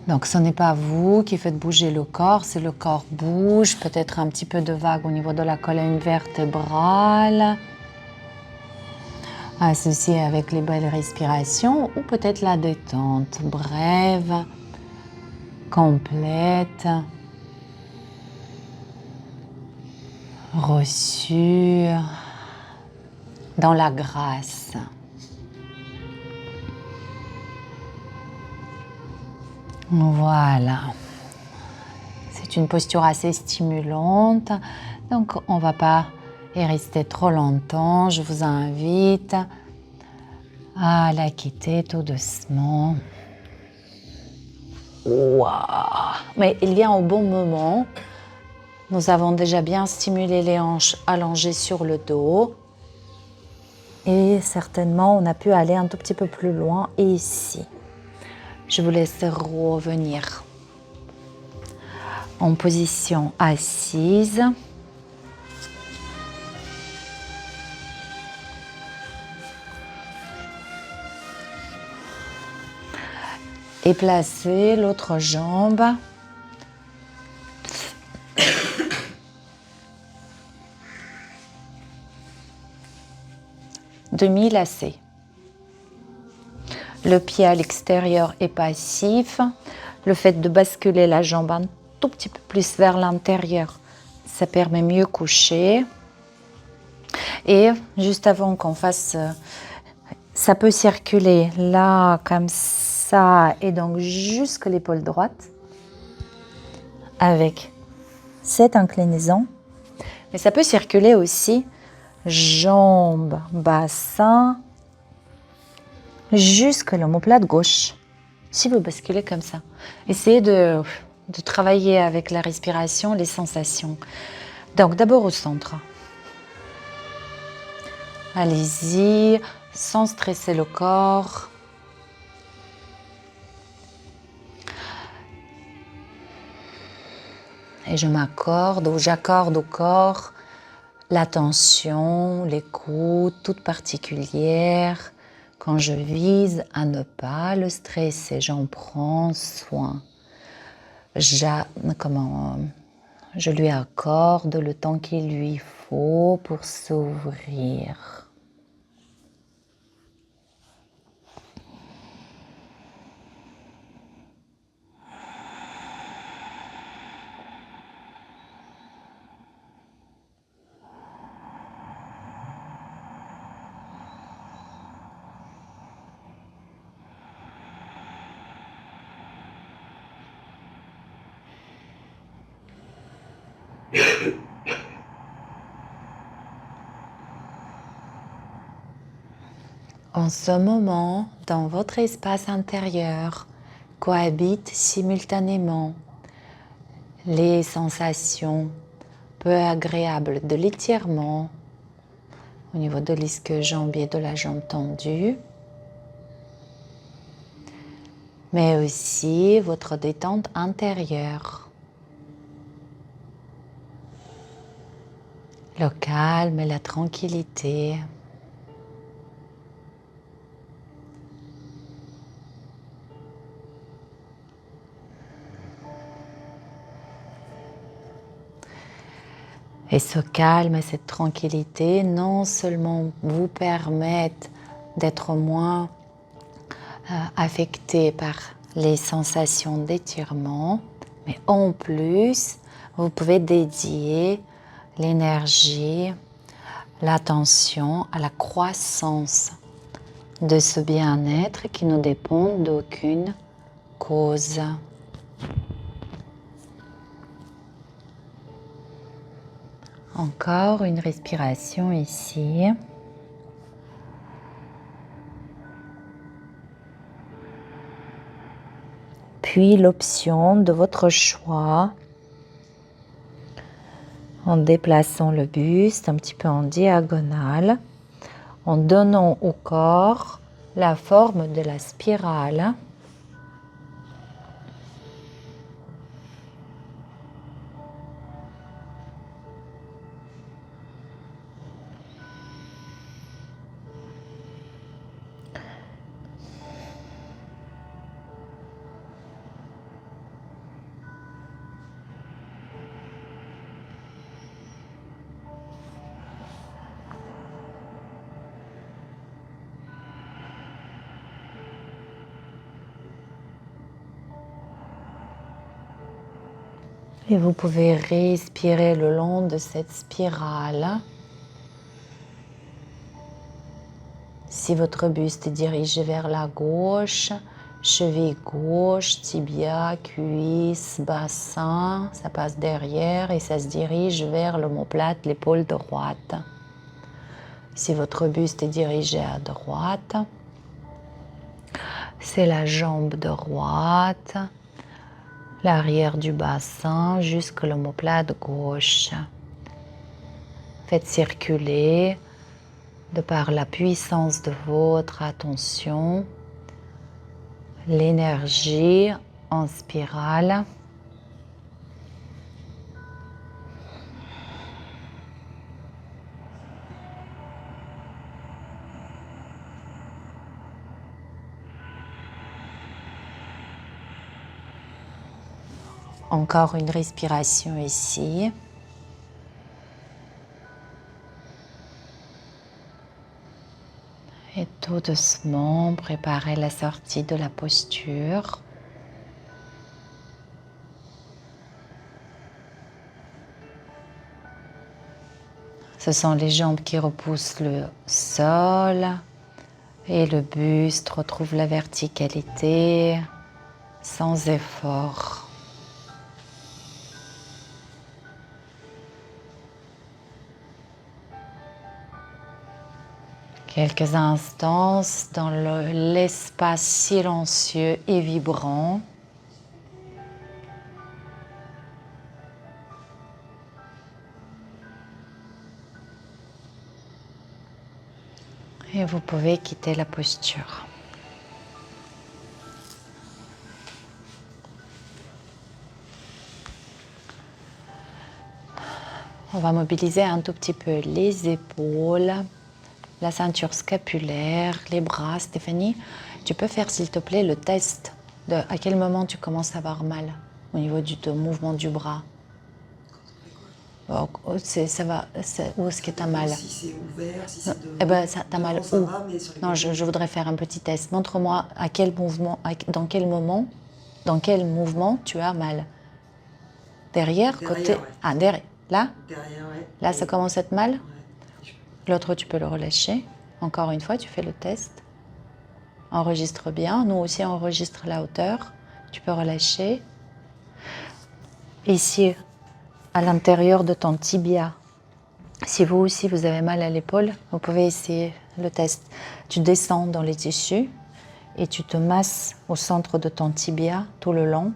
Donc, ce n'est pas vous qui faites bouger le corps, c'est le corps bouge, peut-être un petit peu de vague au niveau de la colonne vertébrale, associé avec les belles respirations ou peut-être la détente brève, complète, reçue dans la grâce. Voilà. C'est une posture assez stimulante, donc on ne va pas y rester trop longtemps. Je vous invite à la quitter tout doucement. Waouh! Mais il vient au bon moment. Nous avons déjà bien stimulé les hanches allongées sur le dos. Et certainement, on a pu aller un tout petit peu plus loin ici. Je vous laisse revenir en position assise. Et placez l'autre jambe demi-lacé. Le pied à l'extérieur est passif. Le fait de basculer la jambe un tout petit peu plus vers l'intérieur, ça permet mieux coucher. Et juste avant qu'on fasse, ça peut circuler là comme ça et donc jusque l'épaule droite avec cette inclinaison. Mais ça peut circuler aussi jambes, bassin, jusque l'omoplate gauche. Si vous basculez comme ça, essayez de travailler avec la respiration, les sensations. Donc d'abord au centre. Allez-y, sans stresser le corps. Et je m'accorde ou j'accorde au corps l'attention, l'écoute toute particulière quand je vise à ne pas le stresser. J'en prends soin. Je lui accorde le temps qu'il lui faut pour s'ouvrir. En ce moment, dans votre espace intérieur, cohabitent simultanément les sensations peu agréables de l'étirement au niveau de l'ischio-jambier de la jambe tendue, mais aussi votre détente intérieure. Le calme et la tranquillité. Et ce calme et cette tranquillité non seulement vous permettent d'être moins affecté par les sensations d'étirement, mais en plus, vous pouvez dédier l'énergie, l'attention à la croissance de ce bien-être qui ne dépend d'aucune cause. Encore une respiration ici. Puis l'option de votre choix en déplaçant le buste un petit peu en diagonale, en donnant au corps la forme de la spirale. Et vous pouvez respirer le long de cette spirale. Si votre buste est dirigé vers la gauche, cheville gauche, tibia, cuisse, bassin, ça passe derrière et ça se dirige vers l'omoplate, l'épaule droite. Si votre buste est dirigé à droite, C'est la jambe droite, l'arrière du bassin jusqu'à l'omoplate gauche. Faites circuler, de par la puissance de votre attention, l'énergie en spirale. Encore une respiration ici. Et tout doucement, préparez la sortie de la posture. Ce sont les jambes qui repoussent le sol et le buste retrouve la verticalité sans effort. Quelques instants dans l'espace silencieux et vibrant. Et vous pouvez quitter la posture. On va mobiliser un tout petit peu les épaules, la ceinture scapulaire, les bras. Stéphanie, tu peux faire s'il te plaît le test de à quel moment tu commences à avoir mal au niveau du mouvement du bras. Ça va, où est-ce que tu as mal? Si c'est ouvert, si c'est devant. Eh ben, ça t'as mal Ça où? va, mais sur les Non, côtés. je voudrais faire un petit test. Montre-moi à quel mouvement, dans quel moment, dans quel mouvement tu as mal. Derrière, côté. Ouais. Ah, derrière. Là? Derrière, ouais. Là, ça commence à être mal? Ouais. L'autre, tu peux le relâcher. Encore une fois, tu fais le test. Enregistre bien. Nous aussi, on enregistre la hauteur. Tu peux relâcher. Ici, à l'intérieur de ton tibia. Si vous aussi, vous avez mal à l'épaule, vous pouvez essayer le test. Tu descends dans les tissus et tu te masses au centre de ton tibia tout le long.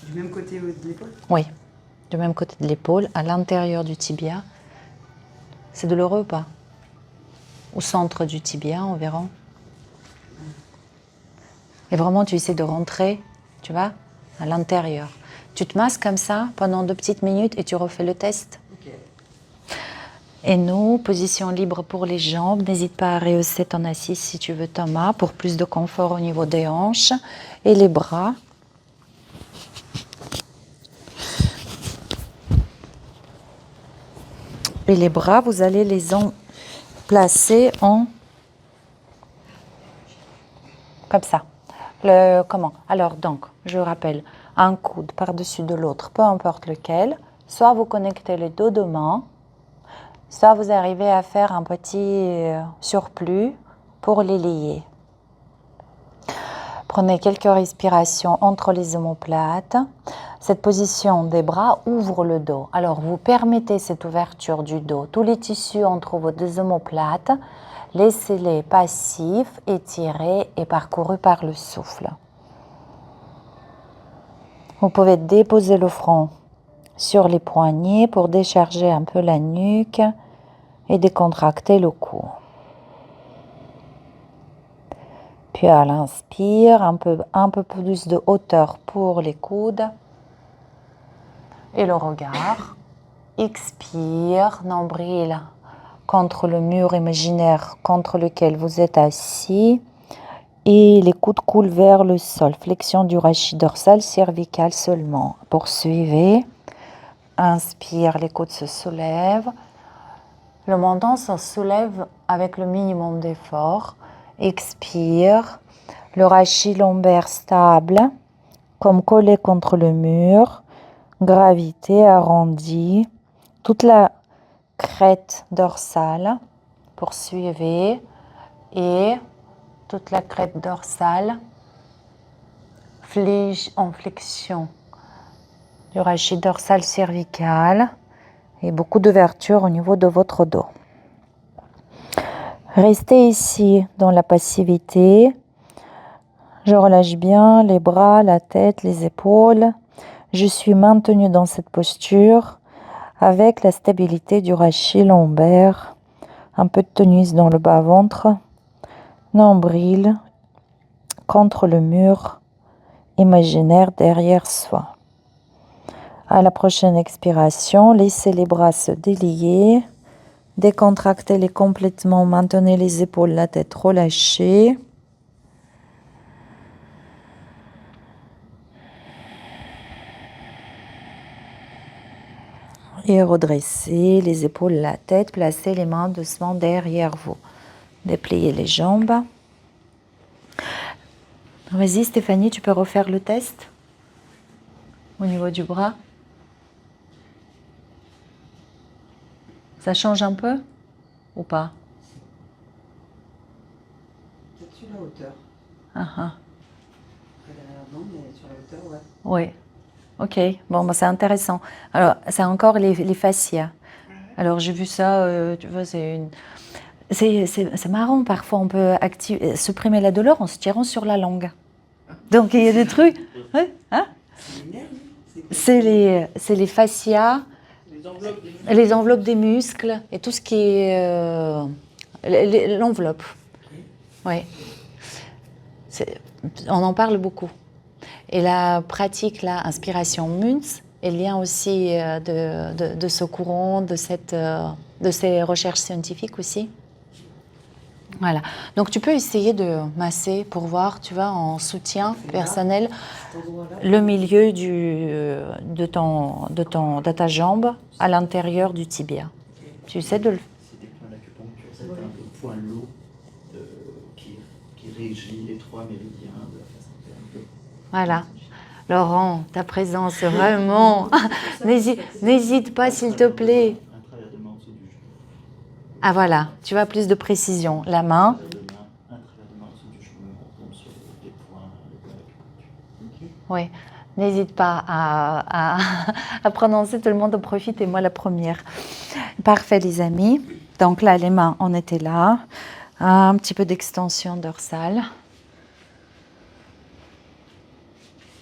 Du même côté de l'épaule? Oui, du même côté de l'épaule, à l'intérieur du tibia. C'est douloureux ou pas? Au centre du tibia environ. Et vraiment, tu essaies de rentrer, tu vois, à l'intérieur. Tu te masses comme ça pendant 2 petites minutes et tu refais le test. Ok. Et nous, position libre pour les jambes. N'hésite pas à rehausser ton assise si tu veux, Thomas, pour plus de confort au niveau des hanches. Et les bras. Et les bras, vous allez les placer en... Comme ça. Comment? Alors, donc, je rappelle, un coude par-dessus de l'autre, peu importe lequel. Soit vous connectez les dos de main, soit vous arrivez à faire un petit surplus pour les lier. Prenez quelques respirations entre les omoplates. Cette position des bras ouvre le dos. Alors, vous permettez cette ouverture du dos. Tous les tissus entre vos deux omoplates, laissez-les passifs, étirés et parcourus par le souffle. Vous pouvez déposer le front sur les poignets pour décharger un peu la nuque et décontracter le cou. Puis à l'inspire, un peu plus de hauteur pour les coudes et le regard. Expire, nombril contre le mur imaginaire contre lequel vous êtes assis et les coudes coulent vers le sol. Flexion du rachis dorsal, cervical seulement. Poursuivez. Inspire, les coudes se soulèvent. Le menton se soulève avec le minimum d'effort. Expire, le rachis lombaire stable, comme collé contre le mur. Gravité arrondie, toute la crête dorsale. Poursuivez et toute la crête dorsale flige en flexion du rachis dorsal cervical et beaucoup d'ouverture au niveau de votre dos. Restez ici dans la passivité. Je relâche bien les bras, la tête, les épaules. Je suis maintenue dans cette posture avec la stabilité du rachis lombaire, un peu de tonus dans le bas-ventre, nombril contre le mur imaginaire derrière soi. À la prochaine expiration, laissez les bras se délier, décontractez-les complètement, maintenez les épaules, la tête relâchée. Et redressez les épaules, la tête, placez les mains doucement derrière vous. Dépliez les jambes. Vas-y Stéphanie, tu peux refaire le test au niveau du bras. Ça change un peu ou pas? Peut-être sur la hauteur. Ah, ah. Après derrière, non, mais sur la hauteur, ouais. Oui. Ok, bon, bah, c'est intéressant. Alors, c'est encore les fascias. Alors, j'ai vu ça, tu vois, c'est marrant, parfois on peut supprimer la douleur en se tirant sur la langue. Donc, il y a des trucs. Ouais, hein? C'est les nerfs, C'est les fascias, les enveloppes des muscles et tout ce qui est l'enveloppe. Oui. On en parle beaucoup. Et la pratique, là, inspiration Muntz, est lien aussi de ce courant, de ces recherches scientifiques aussi. Voilà. Donc tu peux essayer de masser pour voir, tu vois, en soutien personnel, le milieu de ta jambe à l'intérieur du tibia. Tu sais de le... C'est des points d'acupuncture, c'est un point lourd qui régit les 3 méridiens de la face interne. Voilà. Laurent, ta présence, vraiment. N'hésite pas, s'il te plaît. Un travers de main en dessous du genou. Ah voilà, tu vois, plus de précision. La main. Un travers de main en dessous du genou, on tombe sur les points d'acupuncture. Oui, n'hésite pas à prononcer, tout le monde en profite et moi la première. Parfait les amis. Donc là, les mains, on était là. Un petit peu d'extension dorsale.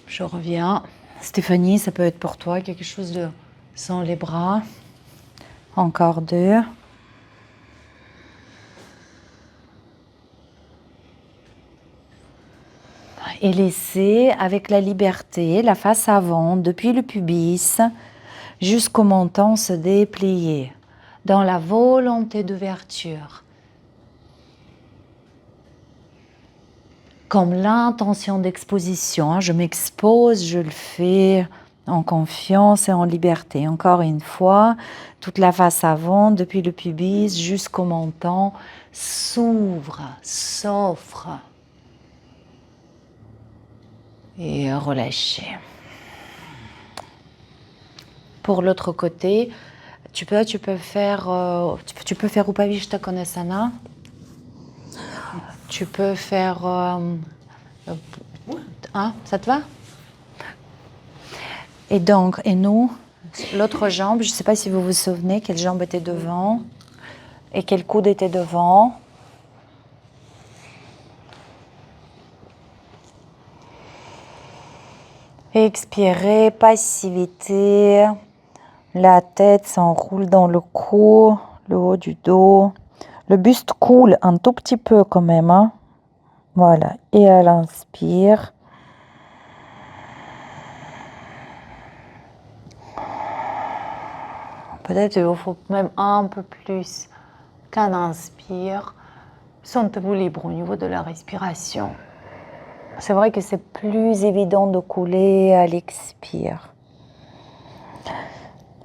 Je reviens. Stéphanie, ça peut être pour toi quelque chose de sans les bras. Encore 2. Et laissez avec la liberté la face avant, depuis le pubis jusqu'au menton se déplier dans la volonté d'ouverture. Comme l'intention d'exposition, je m'expose, je le fais en confiance et en liberté. Encore une fois, toute la face avant, depuis le pubis jusqu'au menton, s'ouvre, s'offre. Et relâchez. Pour l'autre côté, tu peux faire Upavishta Konasana. Tu peux faire... ça te va? Et donc, nous, l'autre jambe, je ne sais pas si vous vous souvenez quelle jambe était devant et quel coude était devant. Expirez, passivité. La tête s'enroule dans le cou, le haut du dos. Le buste coule un tout petit peu quand même. Hein. Voilà. Et à l'inspire. Peut-être il vous faut même un peu plus qu'un inspire. Sentez-vous libre au niveau de la respiration. C'est vrai que c'est plus évident de couler à l'expire.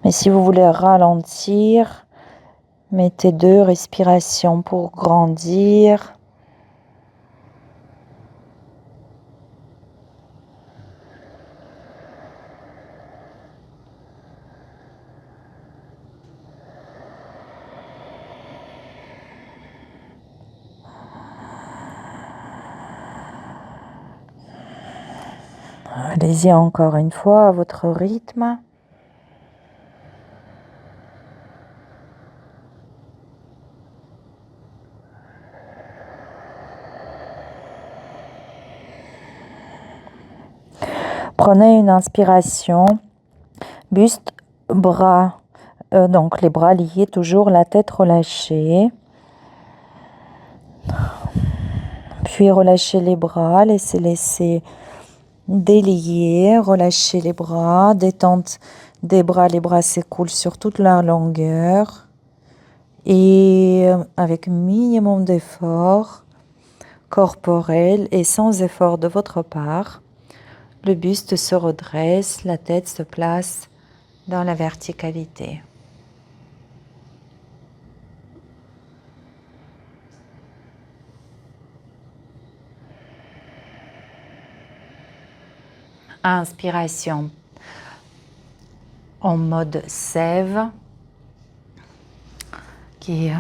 Mais si vous voulez ralentir, mettez 2 respirations pour grandir. Allez-y encore une fois à votre rythme. Prenez une inspiration, buste, bras, donc les bras liés, toujours la tête relâchée. Puis relâchez les bras, laissez délier, relâchez les bras, détente des bras, les bras s'écoulent sur toute leur longueur. Et avec minimum d'effort corporel et sans effort de votre part, le buste se redresse, la tête se place dans la verticalité. Inspiration en mode sève qui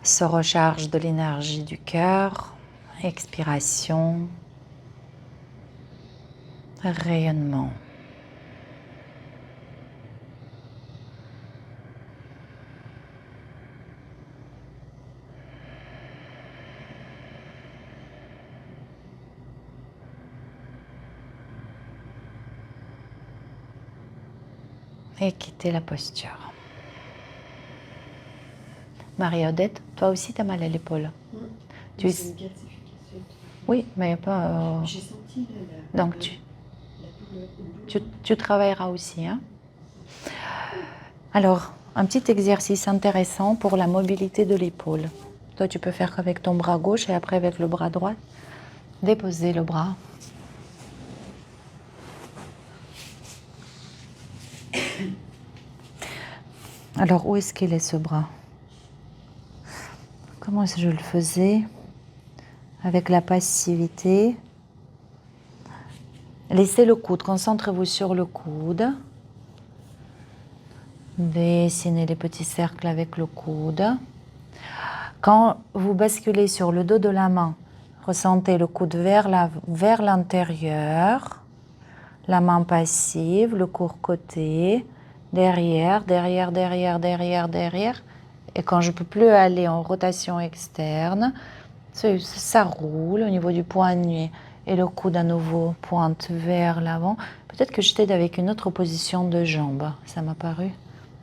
se recharge de l'énergie du cœur. Expiration, rayonnement. Et quittez la posture. Marie-Odette, toi aussi tu as mal à l'épaule. C'est une calcification. Oui, mais pas... J'ai senti Donc la douleur. tu travailleras aussi. Hein? Alors, un petit exercice intéressant pour la mobilité de l'épaule. Toi, tu peux faire qu'avec ton bras gauche et après avec le bras droit. Déposer le bras. Alors, où est-ce qu'il est ce bras? Comment est-ce que je le faisais? Avec la passivité. Laissez le coude, concentrez-vous sur le coude. Dessinez les petits cercles avec le coude. Quand vous basculez sur le dos de la main, ressentez le coude vers l'intérieur, la main passive, le court côté, derrière, derrière, derrière, derrière, derrière. Et quand je ne peux plus aller en rotation externe, ça roule au niveau du poignet et le coude à nouveau pointe vers l'avant. Peut-être que je t'aide avec une autre position de jambe. Ça m'a paru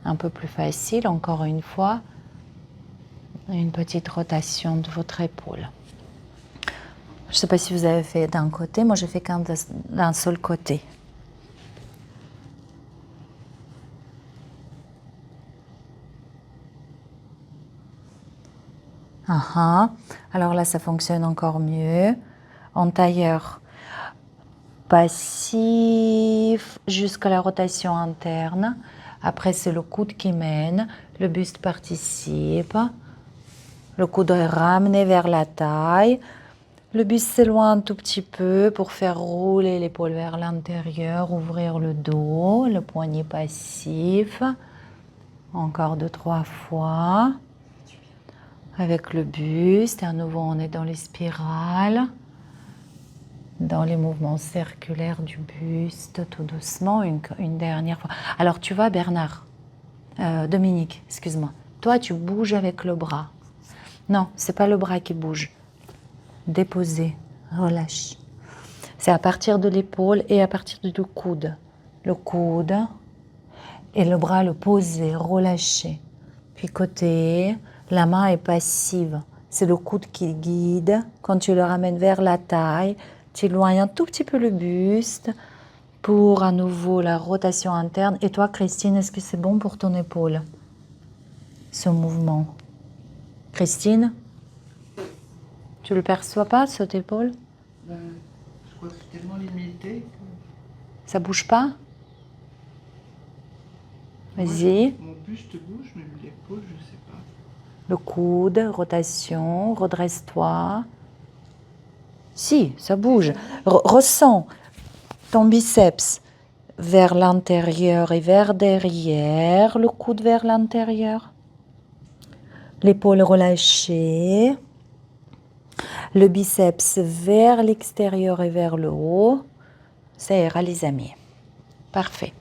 un peu plus facile. Encore une fois, une petite rotation de votre épaule. Je ne sais pas si vous avez fait d'un côté. Moi, j'ai fait qu'un d'un seul côté. Alors là, ça fonctionne encore mieux. En tailleur passif jusqu'à la rotation interne. Après, c'est le coude qui mène. Le buste participe. Le coude est ramené vers la taille. Le buste s'éloigne un tout petit peu pour faire rouler l'épaule vers l'intérieur, ouvrir le dos, le poignet passif. Encore 2-3 fois. Avec le buste, à nouveau on est dans les spirales, dans les mouvements circulaires du buste, tout doucement, une dernière fois. Alors tu vois Bernard, Dominique, excuse-moi, toi tu bouges avec le bras. Non, c'est pas le bras qui bouge. Déposer, relâche. C'est à partir de l'épaule et à partir du coude. Le coude et le bras le poser, relâcher. Puis côté. La main est passive, c'est le coude qui guide. Quand tu le ramènes vers la taille, tu éloignes un tout petit peu le buste pour à nouveau la rotation interne. Et toi, Christine, est-ce que c'est bon pour ton épaule, ce mouvement? Christine, tu le perçois pas, cette épaule? Je crois que c'est tellement limité que... Ça bouge pas? Vas-y. Mon buste bouge, mais l'épaule, je sais pas. Le coude, rotation, redresse-toi. Si, ça bouge. Ressens ton biceps vers l'intérieur et vers derrière, le coude vers l'intérieur. L'épaule relâchée. Le biceps vers l'extérieur et vers le haut. Ça ira les amis. Parfait.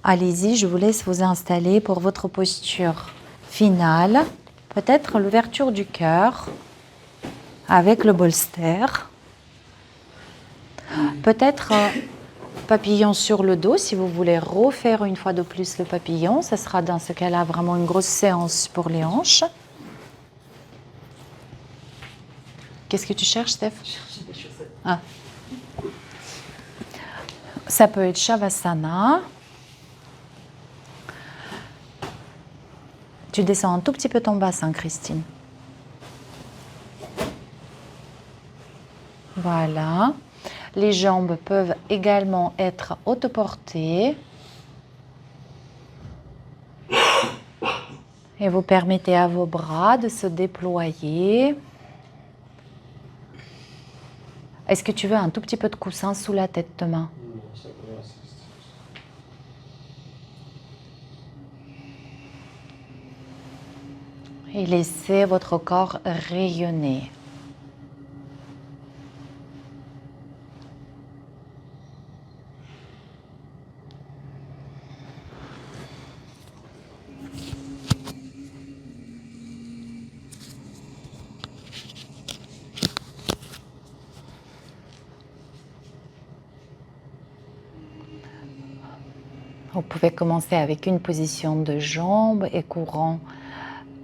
Allez-y, je vous laisse vous installer pour votre posture finale, peut-être l'ouverture du cœur avec le bolster. Peut-être papillon sur le dos, si vous voulez refaire une fois de plus le papillon, ce sera dans ce cas-là vraiment une grosse séance pour les hanches. Qu'est-ce que tu cherches, Steph? Chercher des chaussettes. Ah. Ça peut être Shavasana. Tu descends un tout petit peu ton bassin, Christine. Voilà. Les jambes peuvent également être autoportées. Et vous permettez à vos bras de se déployer. Est-ce que tu veux un tout petit peu de coussin sous la tête demain? Et laissez votre corps rayonner. Vous pouvez commencer avec une position de jambes et courant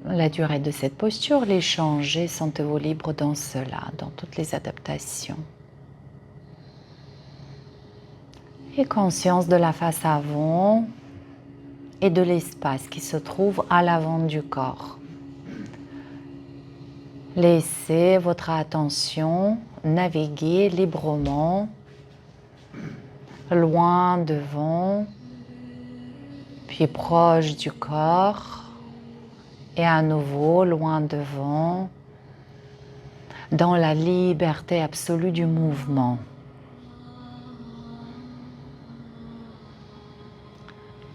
la durée de cette posture, les changer, sentez-vous libre dans cela, dans toutes les adaptations. Et conscience de la face avant et de l'espace qui se trouve à l'avant du corps. Laissez votre attention naviguer librement, loin devant, puis proche du corps. Et à nouveau, loin devant, dans la liberté absolue du mouvement.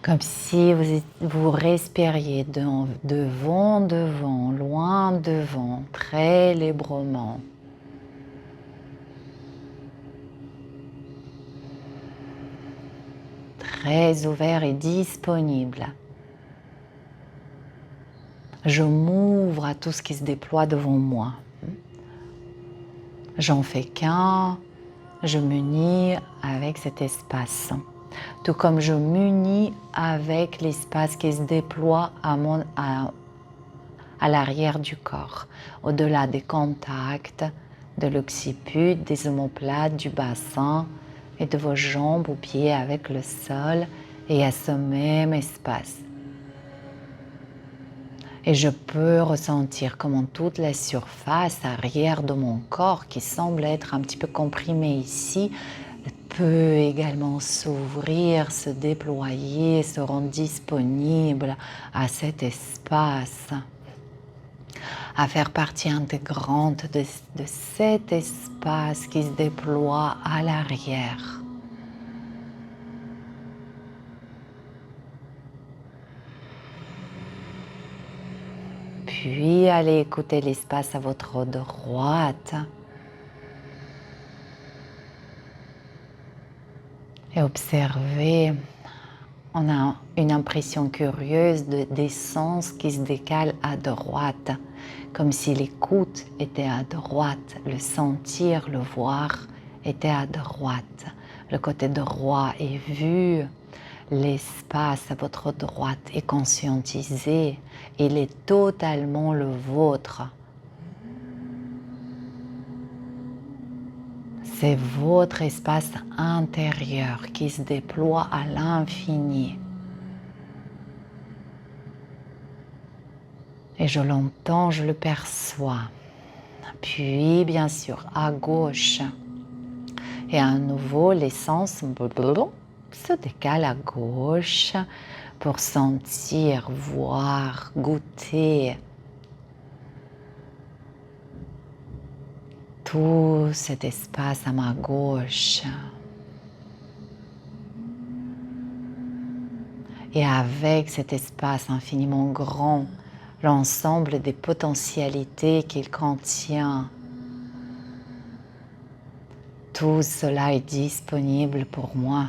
Comme si vous respiriez devant, loin devant, très librement. Très ouvert et disponible. Je m'ouvre à tout ce qui se déploie devant moi. J'en fais qu'un, je m'unis avec cet espace. Tout comme je m'unis avec l'espace qui se déploie à l'arrière du corps, au-delà des contacts, de l'occiput, des omoplates, du bassin et de vos jambes ou pieds avec le sol et à ce même espace. Et je peux ressentir comment toute la surface arrière de mon corps, qui semble être un petit peu comprimée ici, peut également s'ouvrir, se déployer, se rendre disponible à cet espace, à faire partie intégrante de cet espace qui se déploie à l'arrière. Puis allez écouter l'espace à votre droite et observez. On a une impression curieuse d'essence qui se décale à droite, comme si l'écoute était à droite, le sentir, le voir était à droite. Le côté droit est vu. L'espace à votre droite est conscientisé, il est totalement le vôtre. C'est votre espace intérieur qui se déploie à l'infini. Et je l'entends, je le perçois. Puis, bien sûr, à gauche. Et à nouveau, l'essence se décale à gauche pour sentir, voir, goûter tout cet espace à ma gauche. Et avec cet espace infiniment grand, l'ensemble des potentialités qu'il contient, tout cela est disponible pour moi.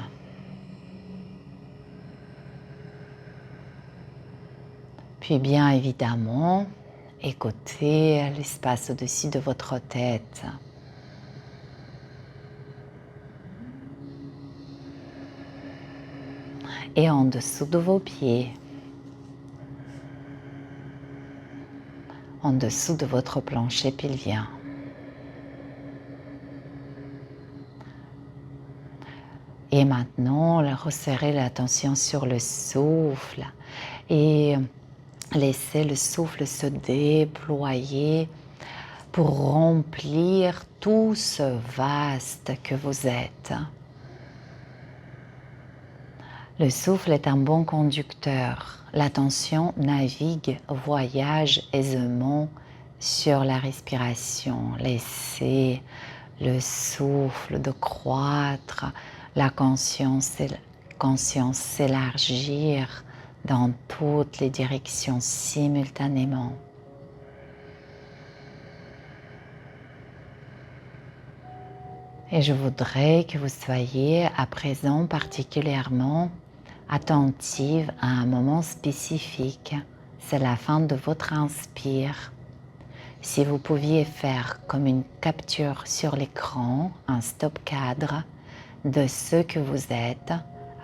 Puis bien évidemment, écoutez l'espace au-dessus de votre tête. et en dessous de vos pieds, en dessous de votre plancher pelvien. Et maintenant, resserrez l'attention sur le souffle et laissez le souffle se déployer pour remplir tout ce vaste que vous êtes. Le souffle est un bon conducteur. L'attention navigue, voyage aisément sur la respiration. Laissez le souffle de croître, la conscience s'élargir dans toutes les directions simultanément. Et je voudrais que vous soyez à présent particulièrement attentive à un moment spécifique. C'est la fin de votre inspire. Si vous pouviez faire comme une capture sur l'écran, un stop cadre de ce que vous êtes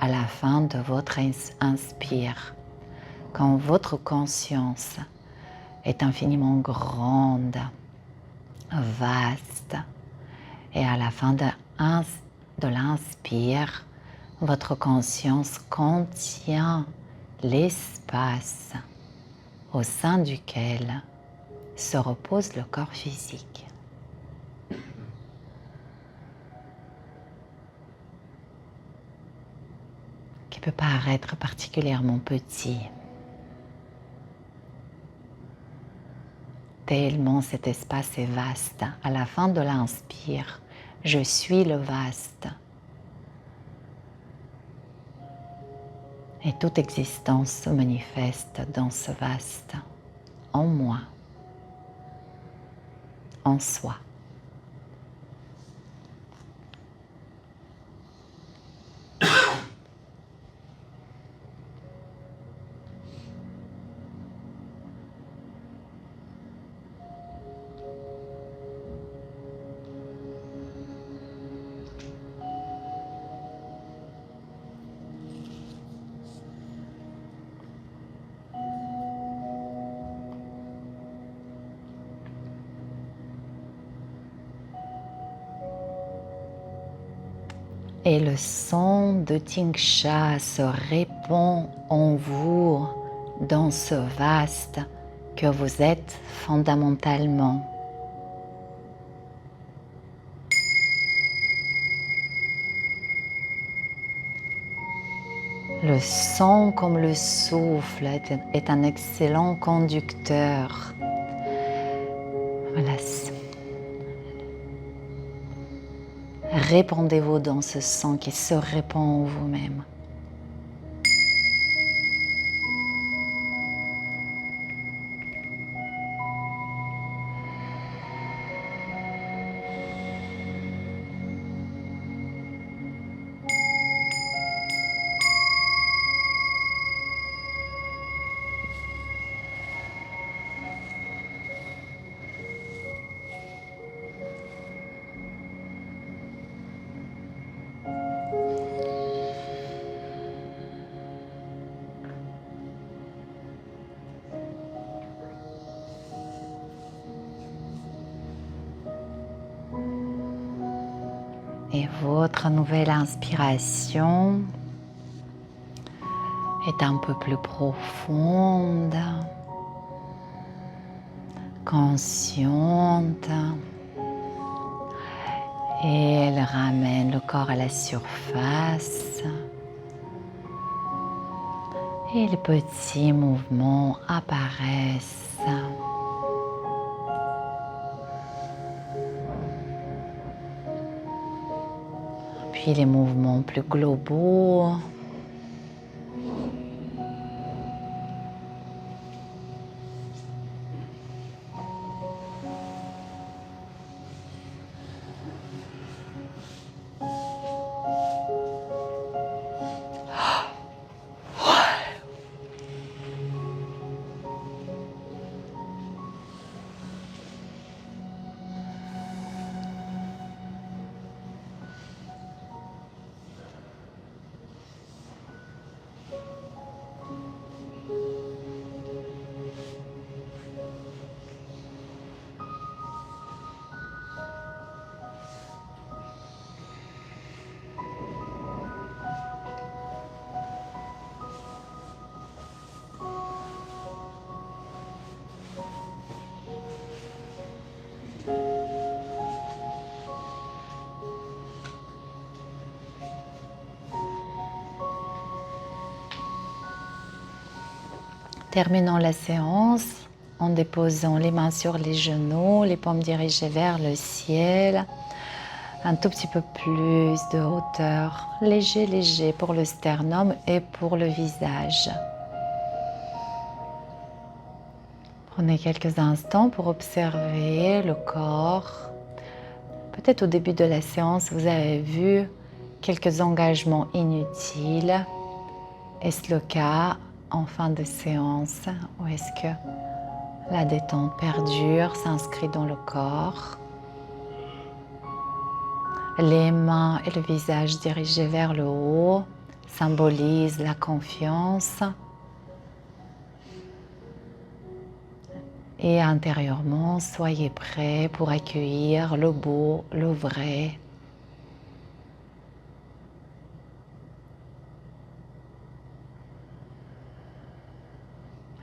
à la fin de votre inspire. Quand votre conscience est infiniment grande, vaste, et à la fin de l'inspire, votre conscience contient l'espace au sein duquel se repose le corps physique. Qui peut paraître particulièrement petit. Tellement cet espace est vaste. À la fin de l'inspire, je suis le vaste. Et toute existence se manifeste dans ce vaste, en moi, en soi. Et le son de Tingsha se répand en vous dans ce vaste que vous êtes fondamentalement. Le son comme le souffle est un excellent conducteur. Voilà. Répandez-vous dans ce son qui se répand en vous-même. Et votre nouvelle inspiration est un peu plus profonde, consciente, et elle ramène le corps à la surface. Et les petits mouvements apparaissent. Puis les mouvements plus globaux. Terminons la séance en déposant les mains sur les genoux, les paumes dirigées vers le ciel. Un tout petit peu plus de hauteur, léger, léger pour le sternum et pour le visage. Prenez quelques instants pour observer le corps. Peut-être au début de la séance, vous avez vu quelques engagements inutiles. Est-ce le cas en fin de séance ou est-ce que la détente perdure, s'inscrit dans le corps? Les mains et le visage dirigés vers le haut symbolisent la confiance. Et intérieurement, soyez prêts pour accueillir le beau, le vrai.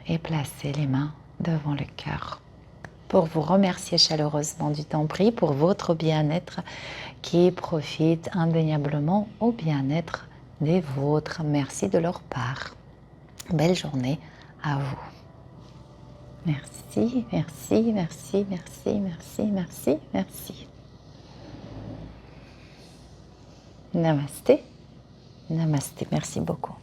Et placez les mains devant le cœur. Pour vous remercier chaleureusement du temps pris pour votre bien-être qui profite indéniablement au bien-être des vôtres. Merci de leur part. Belle journée à vous. Merci, merci, merci, merci, merci, merci, merci. Namasté. Namasté, merci beaucoup.